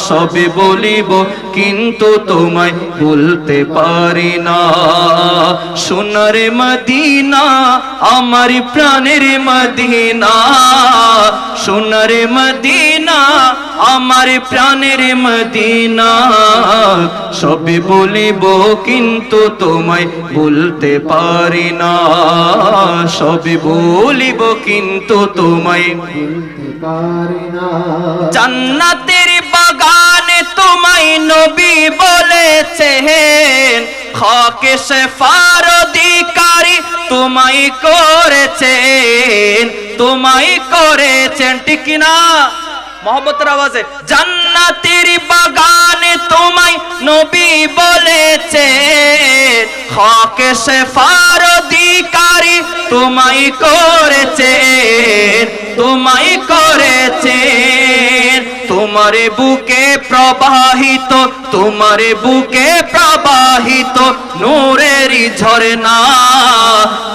[SPEAKER 1] সবে বলিব কিন্তু তোমায় বলতে পারি না। সোনার মদিনা আমার প্রাণের মদিনা, সোনার মদিনা আমার প্রাণের মদিনা। সবে বলিব কিন্তু তোমায় বলতে পারি না, সবে বলিব কিন্তু তোমায়
[SPEAKER 3] পারি না।
[SPEAKER 1] জান্নাতের বাগানে তোমায় নবী বলেছেন, খাকে শেফার অধিকারী তোমায় করেছেন, তোমায় করেছেন, ঠিক না মোহব্বতের আওয়াজে। জান্নাতের বাগানে তোমায় নবী বলেছেন, খাকে শেফার অধিকারী তোমায় করেছেন, তোমায় করেছেন। তোমার বুকে প্রবাহিত, তোমার বুকে প্রবাহিত নূরেরই ঝরনা,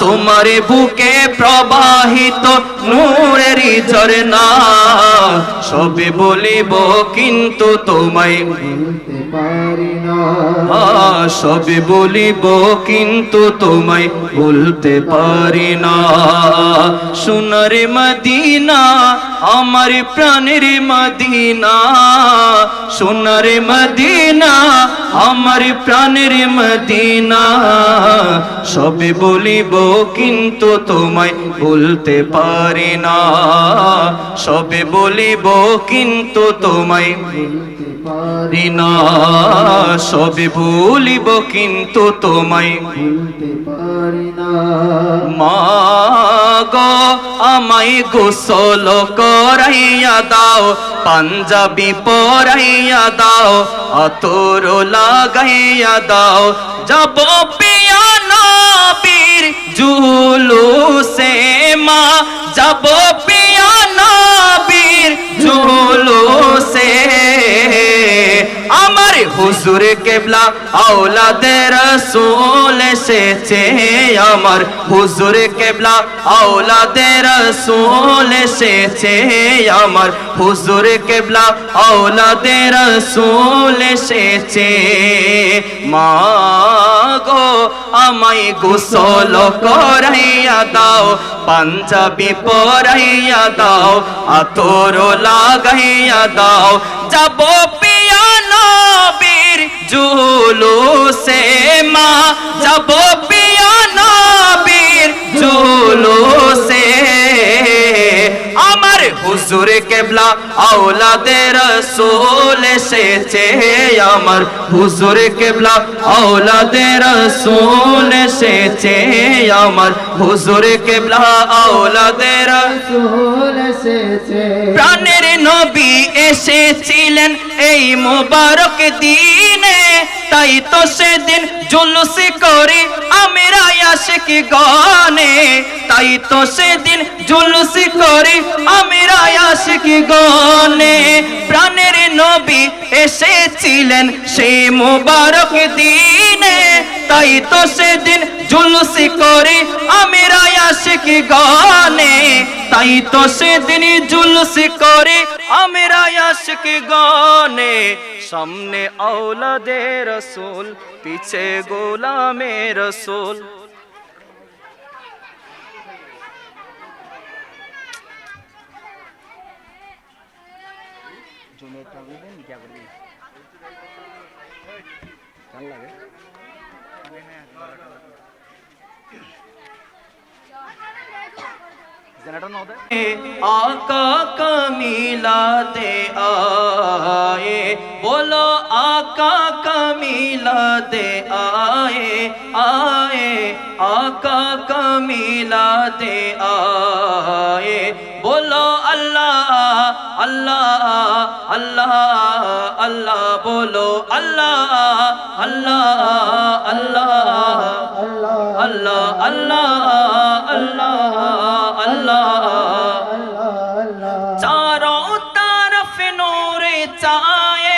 [SPEAKER 1] তোমার বুকে প্রবাহিত নূরেরই ঝরনা। সবে বলিব কিন্তু তোমায়
[SPEAKER 3] বলতে পারি না,
[SPEAKER 1] সবে বলিব কিন্তু তোমায় বলতে পারি না। সোনার মদিনা আমার প্রাণের মদিনা, সোনার মদিনা আমার প্রাণের মদিনা। সবে বলিব কিন্তু তোমায় বলতে পারি না, সবে বলিব কিন্তু তোমায়
[SPEAKER 3] বলতে পারি
[SPEAKER 1] পারি না, সবে বলিব কিন্তু তোমায়
[SPEAKER 3] বলতে পারি না।
[SPEAKER 1] মা গো আমায় গোসল করাইয়া দাও, পাঞ্জাবি পরাইয়া দাও, আতর লাগাইয়া দাও। যাব পিয়া নবীর জুলুসে মা, যাব পিয়া নবীর জুলুসে। আমার হুজুর কেবলা আওলাদে রাসূল এসেছে, আমার হুজুর কেবলা আওলাদে রাসূল এসেছে, আমার হুজুর কেবলা আওলাদে রাসূল এসেছে। মা গো আমায় গোসল করাইয়া দাও, পাঞ্জাবি পরাইয়া দাও, আতর লাগাইয়া দাও। যাব পিয়া নবীর জুলুসে মা, যাব পিয়া নবীর জুলুসে। আমার হুজুর কেবলা আওলাদে রাসূল এসেছে, আমার হুজুর কেবলা আওলাদে রাসূল এসেছে, আমার হুজুর কেবলা আওলাদে
[SPEAKER 3] রাসূল এসেছে,
[SPEAKER 1] প্রাণের নবী এসেছিলেন এই মোবারক দিনে। তাই তো সেদিন জুলুস করি আমরা আশিক গনে, তাই তো সেদিন জুলুস করি আমরা আশিক গনে। প্রাণের নবী এসেছিলেন সেই মোবারক দিনে, তাই তো সেদিন জুলুস করি আমরা আশিক গনে, তাই তো সেদিন জুলুস করি আমরা আশিক গনে। সামনে আওলাদে রাসূল, পিছে গোলামে রাসূল। आका का मिलादे आए, बोलो आका का मिलादे आए, आए आका का मिलादे आए। बोलो अल्लाह अल्लाह अल्लाह अल्लाह, बोलो अल्लाह अल्लाह अल्लाह अल्लाह अल्लाह अल्लाह अल्लाह। चारों तरफ नूर छाए,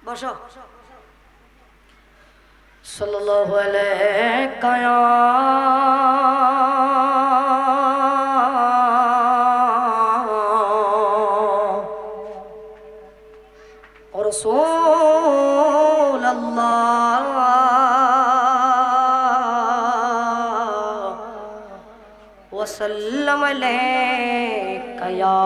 [SPEAKER 5] বসো। সাল্লাল্লাহু আলাইকা ইয়া রাসূলুল্লাহ ওয়া সাল্লাম আলাইকা ইয়া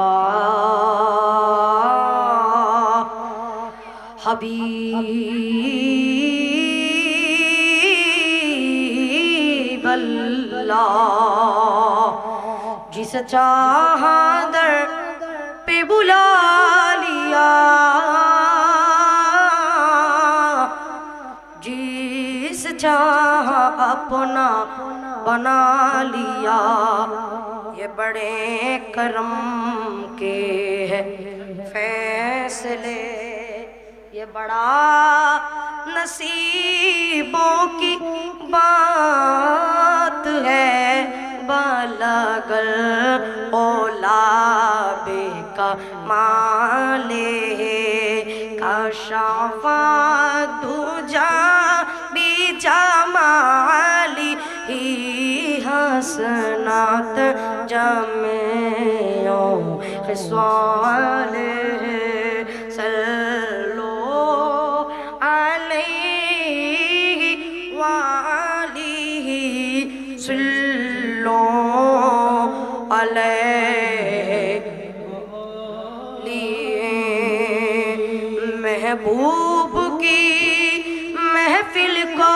[SPEAKER 5] हबीबल्लाह जिस चाहा दर पे बुला लिया जिस चाहा अपना बना लिया ये बड़े करम के है फैसले ये बड़ा नसीबों की बात है बलगल ओलाबे का माले का शाफा दूजा बीजा माली ही हसनात जमेओ खिस्वाले महबूब की महफिल को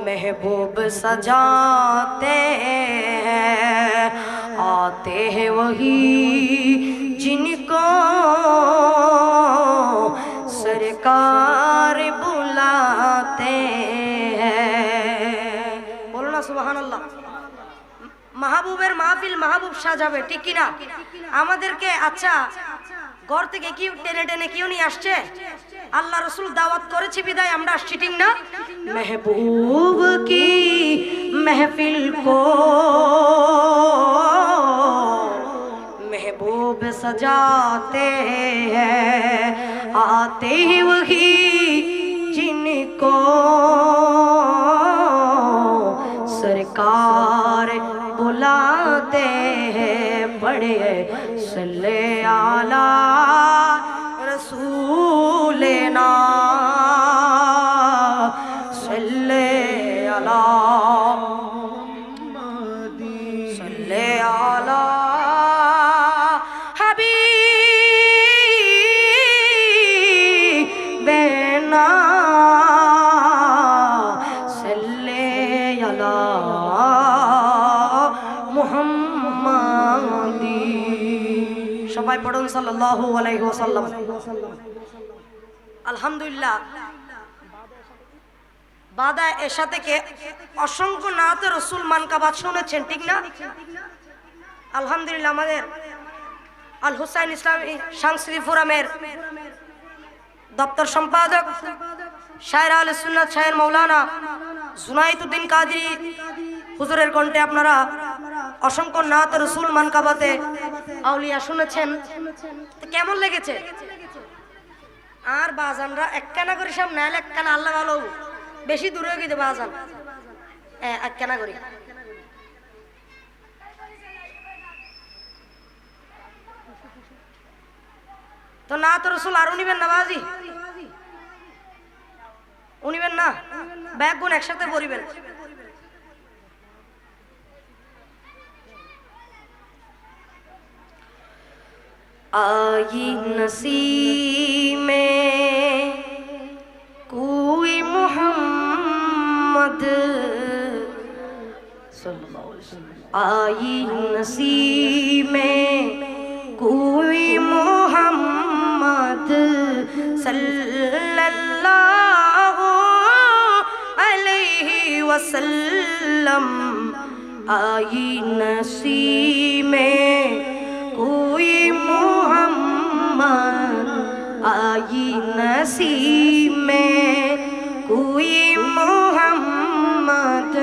[SPEAKER 5] महबूब सजाते हैं आते हैं वही जिनको सरकार बुलाते हैं। बोलो ना सुभान अल्लाह। মাহবুবের মাহফিল মাহবুব সাজাবে, ঠিক কিনা? আমাদেরকে আচ্ছা ঘর থেকে কি টেনে টেনে কেউ নিয়ে আসছে? আল্লাহ রসুল দাওয়াত করেছে বিদায় আমরা আসছি, ঠিক না? মেহবুব কি মেহফিল কো महबूब सजाते हैं आते ही वही जिनको सरकार बुलाते हैं। बड़े सल्ले आला रसूलना सल्ले आला सल्ले आला हबीबना सल्ले आला মুহাম্মাদি। সবাই পড়ুন সাল্লাল্লাহু আলাইহি ওয়াসাল্লাম। আলহামদুলিল্লাহ, বাদা এশা থেকে অসংখ্য নাতে রসুল মানকাবাত শুনেছেন, ঠিক না? আলহামদুলিল্লাহ, আমাদের আল হুসাইন ইসলামী সাংস্কৃতিক ফোরামের দপ্তর সম্পাদক শায়ের আহলে সুন্নাত শায়ের মাওলানা জুনাইদউদ্দিন কাদরি হুজুরের কণ্ঠে আপনারা অসংখ্য নাত রসুল মানকাবাতে আউলিয়া শুনেছেন। কেমন লেগেছে? আর বাজানরা একখানা করি সব নাইলে একখানা আল্লাহ ভালো বেশি দূরে গিয়ে বাজান একখানা করি। তো নাত রসুল আর উনিবেন না বাজি, উনিবেন না, ব্যাগ গুণ একসাথে পড়িবেন। आई नसीम में कोई मोहम्मद आई नसीम में कोई मोहम्मद सल्लल्लाहु अलैहि वसल्लम आई नसीम में कोई मोहम्मद आई नसीब में कोई मोहम्मद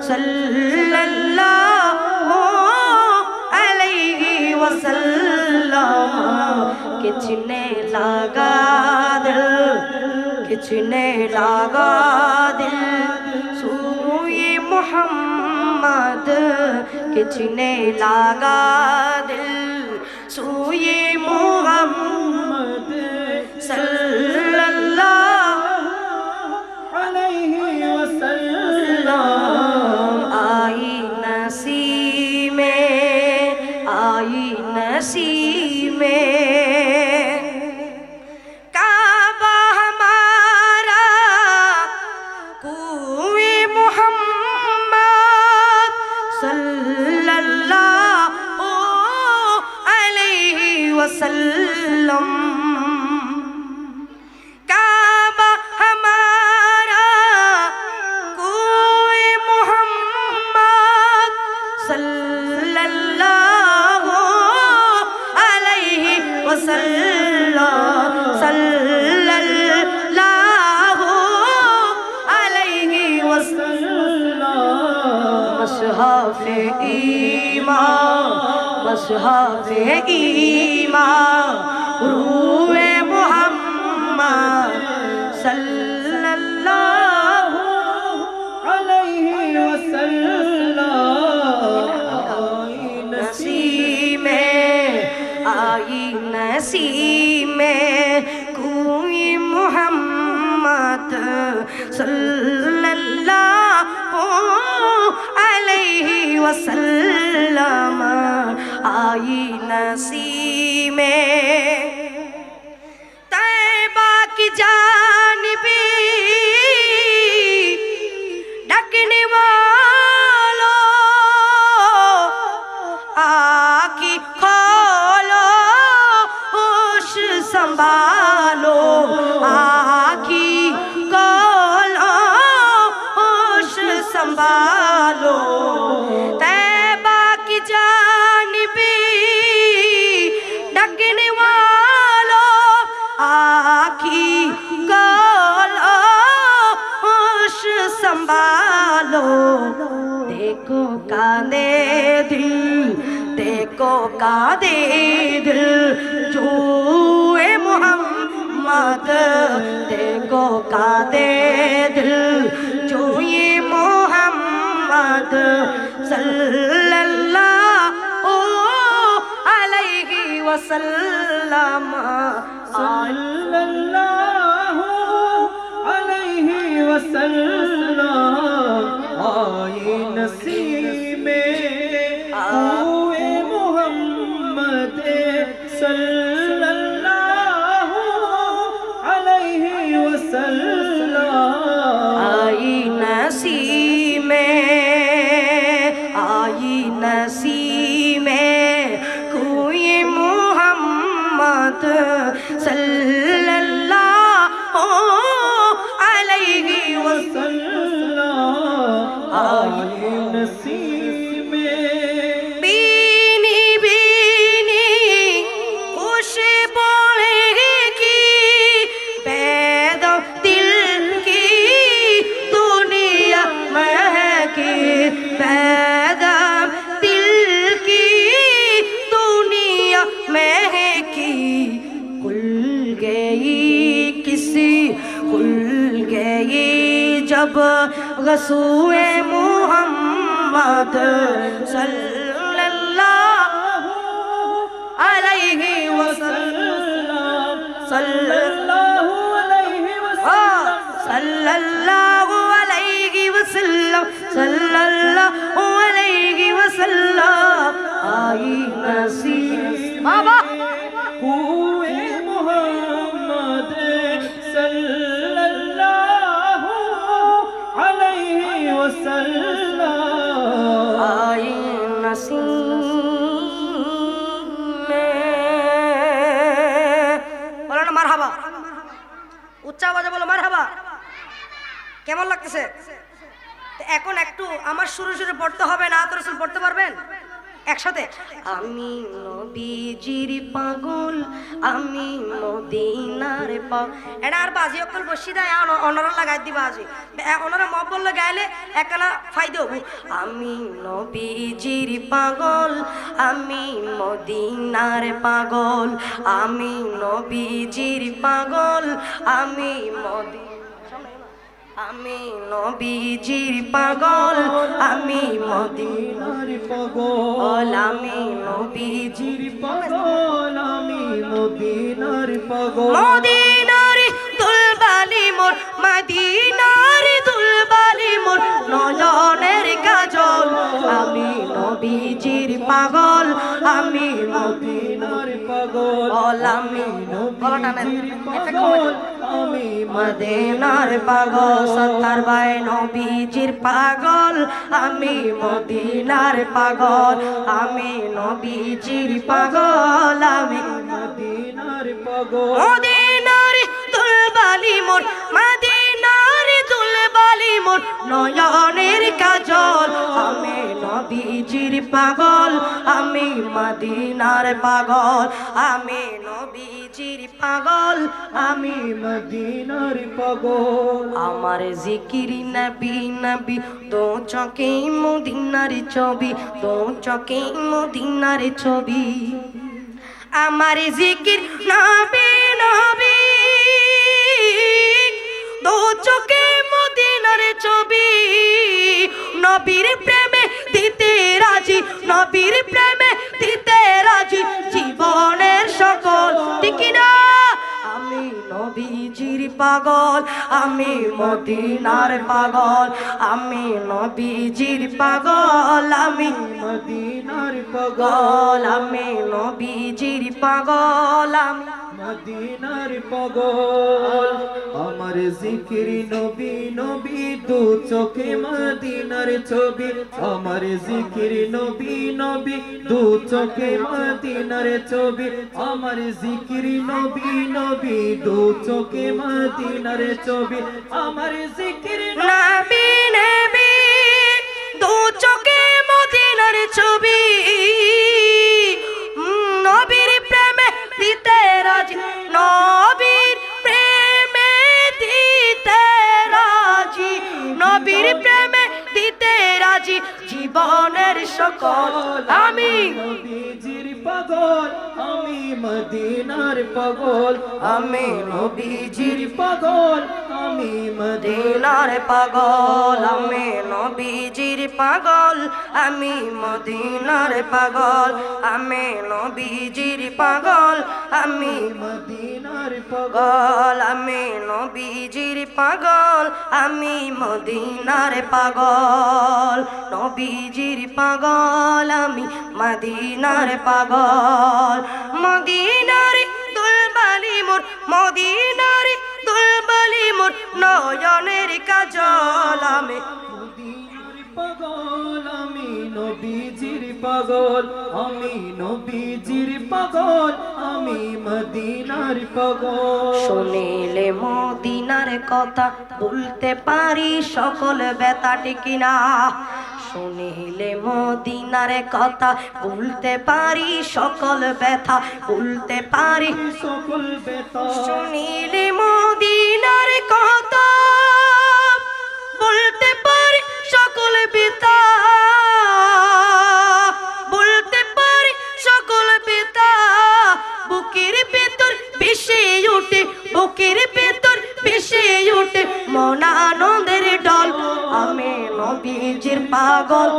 [SPEAKER 5] सल्लल्लाहु अलैहि वसल्लम वसल्लम किसने लगा दिल किसने लगा दिल सूए मोहम्मद किसने लगा दिल सूए मोहम्मद सल्लल्लाहु अलैहि वसल्लम आई नसीमे काबा हमारा कुए मोहम्मद सल्लल्लाहु अलैहि वसल्लम काबा हमारा कुए मोहम्मद सल्लल्लाहु अलैहि वसल्लम सल्लल्लाहु अलैहि वसल्लम मसहाफ़े ईमान रूए मोहम्मद सल्लल्लाहु अलैहि वसल्लम आई नसीमे कोई मोहम्मद सल्लल्लाहु अलैहि वसल्लम आई नसीमे तैबा की जानिबी डकने वालों आकी खोलो होश संभालो आखी खोलो होश संभालो तैबा की जानिबी डकने वालों आखी खोलो होश संभालो देखो कांदे दिल देखो कांदे दिल जुए मोहम्मद देखो कांदे दिल जुए मोहम्मद सल्लल्लाहु अलैहि वसल्लम सल्लल्लाहु अलैहि वसल्लम आई नसीमे हुए मोहम्मद सल्लल्लाहु अलैहि वसल्लम आई नसीमे हुए मोहम्मद सल्लल्लाहु अलैहि वसल्लम आई नसीमे बीनी बीनी खुश बोलेगी पैद दिल की दुनिया महकी पैद दिल की दुनिया महकी खुल गई किसी खुल गई जब रसूए मोहम्मद सल्लल्लाहु अलैहि वसल्लम सल्लल्लाहु अलैहि वसल्लम सल्लल्लाहु अलैहि वसल्लम सल्लल्लाहु अलैहि वसल्लम आई नसीब बाबा हुए मोहम्मद सल्लल्लाहु अलैहि वसल्लम आई नसीब বলো না মারহাবা উচ্চ আওয়াজে বলো মারহাবা কেমন লাগতেছে এখন একটু আমার সুরে সুরে পড়তে হবে না তো রাসূল পড়তে পারবেন একসাথে আমি নবীজির পাগল আমি মদিনার পাগল এটা আর বাজি অকল বসি দেয় অনরা লাগাই দিবা আজি অনরা মব্বল গাইলে একলা ফাইদে হবো আমি নবীজির পাগল আমি মদিনার পাগল আমি নবীজির পাগল আমি আমি নবীজির পাগল আমি মদিনার পাগল আমি নবীজির পাগল আমি মদিনার পাগল মদিনার দুলবালি মোর মদিনার দুলবালি মোর নয়নের কাজল আমি নবীজির পাগল আমি মদিনার পাগল আমি নবীজির পাগল আমি মদিনার পাগল সত্তার ভাই নবীজির পাগল আমি মদিনার পাগল আমি নবীজির পাগল আমি মদিনার পাগল মদিনার দুলবালি মোর মদিনার দুলবালি মোর নয়নের কাজল আমি নবীজির পাগল আমি মদিনার পাগল আমি নবীজির পাগল আমি মদিনার পাগল আমার জিকির নবী নবী দো চোখে মদিনার ছবি দো চোখে মদিনার ছবি আমার জিকির নবী নবী দো চোখে মদিনার ছবি নবীর প্রেমে দিতে রাজি নবীর প্রেমে দিতে রাজি জীবনের সকল ঠিক না আমি নবীজির পাগল আমি মদিনার পাগল আমি নবীজির পাগল আমি মদিনার পাগল আমি নবীজির পাগল আমি মদিনার পাগল আমার জিকির নবী নবী দু চোখে মদিনার ছবি আমার জিকির নবী নবী দু চোখে মদিনার ছবি আমার জিকির নবী নবী দু চোখে মদিনার ছবি আমার জিকির নবী নবী দু চোখে মদিনার ছবি নবীর প্রেমে দিতে রাজি নবীর প্রেমে দিতে রাজি নবীর প্রেমে দিতে রাজি জীবনের সকল আমি নবীজির পাগল আমি মদিনার পাগল আমি নবীজির পাগল আমি মদিনার পাগল আমি নবীজির পাগল আমি মদিনার পাগল আমি নবীজির পাগল আমি মদিনার পাগল আমি নবীজির পাগল আমি মদিনার পাগল নবীজির পাগল আমি মদিনার পাগল মদিনার দুলবালি মোর মদিনার দুলবালি মোর নয়নের কাজল আমি মদিনার পাগল আমি নবীজির পাগল আমি নবীজির পাগল আমি মদিনার পাগল শুনিলে মদিনার কথা বলতে পারি সকল ব্যথা টিকিনা শুনিলে মদিনার কথা বলতে পারি সকল ব্যথা বলতে পারি সকল ব্যথা শুনিলে মদিনার কথা বলতে পারি সকল ব্যথা বলতে পারি সকল ব্যথা বুকের ভেতর ভেসে ওঠে বুকের ভেতর ভেসে ওঠে মন আনন্দের ঢল আমি নবীজির পাগল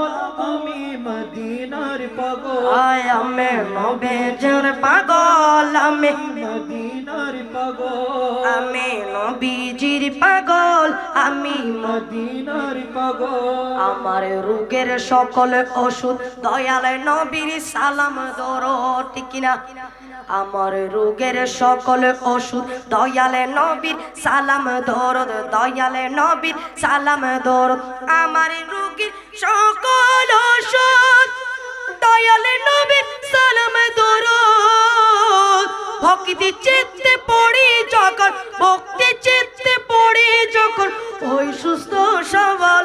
[SPEAKER 5] আমি মদিনার পাগল আমি নবীজির পাগল আমি মদিনার পাগল আমি নবীজির পাগল আমি মদিনার পাগল আমার রোগের সকল ওষুধ দয়াল নবীর সালাম ধরো ঠিক না আমার রোগের সকল ওষুধ দয়ালে নবীর সালাম দরদ দয়ালে নবীর সালাম দরদ আমার রোগের সকল ওষুধ দয়ালে নবীর সালাম দরদ ভক্তি চিত্তে পড়ি যখন ভক্তি চিত্তে পড়ি যখন ওই সুস্থ সবল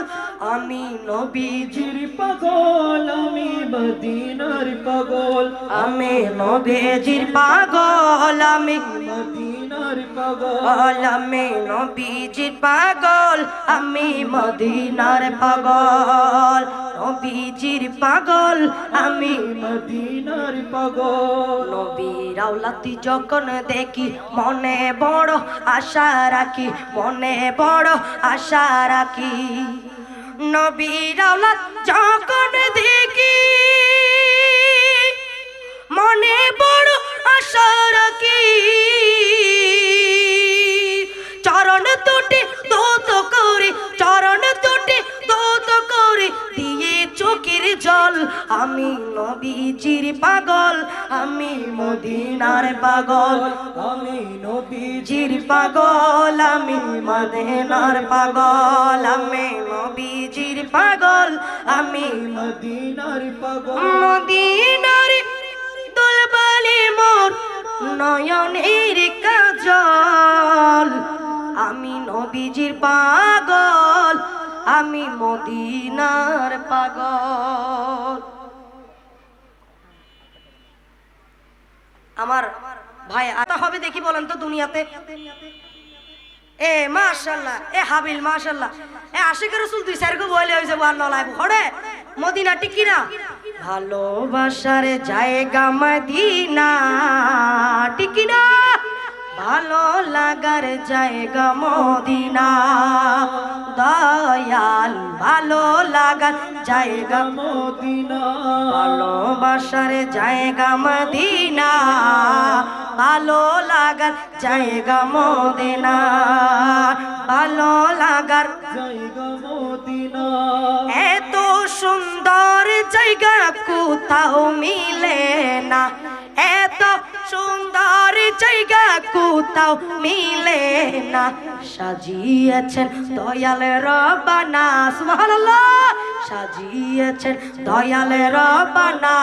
[SPEAKER 5] আমি নবীজির পাগল আমি
[SPEAKER 3] মদিনার পাগল
[SPEAKER 5] আমি নবীজির পাগল আমি
[SPEAKER 3] মদিনার পাগল
[SPEAKER 5] আমি নবীজির পাগল আমি মদিনার পাগল নবীজির পাগল আমি
[SPEAKER 3] মদিনার পাগল
[SPEAKER 5] নবীর আওলাতি যখন দেখি মনে বড় আশা রাখি মনে বড় আশা রাখি নবীর আওলাদ যখন দেখি মনে বড় আশা রাখি চরণ দুটি দোত করে চরণ দুটি দোত করে দিয়ে চোখের জল আমি নবীজির পাগল আমি মদিনার পাগল
[SPEAKER 3] আমি
[SPEAKER 5] জির পাগল আমি মদিনার পাগল আমি নবীজির পাগল আমি
[SPEAKER 3] মদিনার পাগল
[SPEAKER 5] মদিনার দোলবালি মোর নয়নের কাজল আমি নবীজির পাগল আমি মদিনার পাগল আমার ভাই আতা হবে দেখি বলেন তো দুনিয়াতে এ মাশাআল্লাহ এ হাবিল মাশাআল্লাহ এ আশিকের রাসূল দুই চার গো বলে হইছে ওয়ান নলাইব হড়ে মদিনা টিকি না ভালোবাসার জায়গা মদিনা টিকি না ভালো লাগার জায়গা মদিনা দয়াল ভালো লাগার জায়গা
[SPEAKER 3] মদিনা
[SPEAKER 5] ভালোবাসার জায়গা মদিনা ভালো লাগার জায়গা মদিনা ভালো লাগার
[SPEAKER 3] জায়গা মদিনা
[SPEAKER 5] এত সুন্দর জায়গা কোথাও মিলে না এত সুন্দর জায়গা কোথাও মিলে না সাজিয়েছেন দয়াল রব্বানা সুবহানাল্লাহ সাজিয়েছেন দয়াল রব্বানা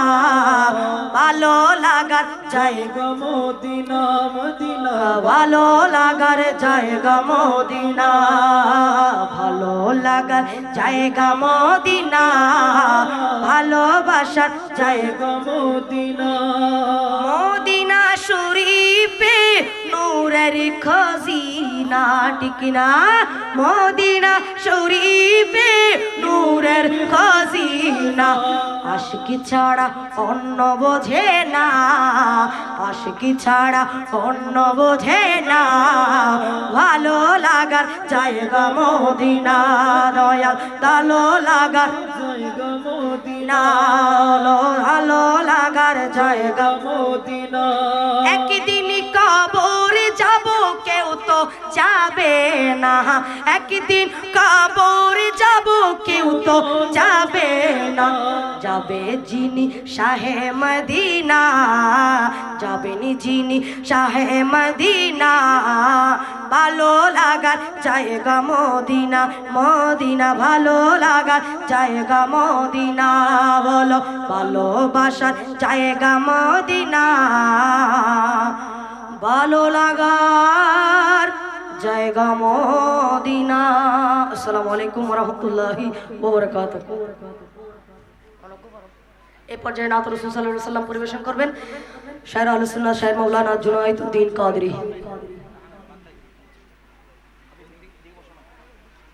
[SPEAKER 5] ভালো লাগার জায়গা
[SPEAKER 3] মদিনা মদিনা
[SPEAKER 5] ভালো লাগার জায়গা মদিনা ভালো লাগার জায়গা মদিনা ভালোবাসার জায়গা
[SPEAKER 3] মদিনা
[SPEAKER 5] মদিনা শরীফে নূরের খজিনা টিকিনা মদিনা শরীফে নূরের খজিনা আশিকি ছাড়া অন্য বোঝে না আশিকি ছাড়া অন্য বোঝে না ভালো লাগার জায়গা মদিনা দয়াল ভালো লাগার
[SPEAKER 3] জায়গা মদিনা
[SPEAKER 5] ভালো লাগার জায়গা
[SPEAKER 3] মদিনা
[SPEAKER 5] একদিন কবর যাব কেউ তো যাবে না একদিন কবর যাব কেউ তো যাবে না যাবে যিনি শাহে মদিনা যাবেনি যিনি শাহে মদিনা ভালো লাগার জায়গা মদিনা মদিনা ভালো লাগার জায়গা মদিনা বলো ভালোবাসার জায়গা মদিনা ভালো লাগার জায়গা মদিনা আসসালামু আলাইকুম ওয়া রাহমাতুল্লাহি ওয়া বারাকাতুহু এই পর্যায়ে নাত রাসূল সাল্লাল্লাহু আলাইহি ওয়াসাল্লাম পরিবেশন করবেন শায়র আহলে সুন্নাহ শায়র মাওলানা জুনায়েদ উদ্দিন কাদরি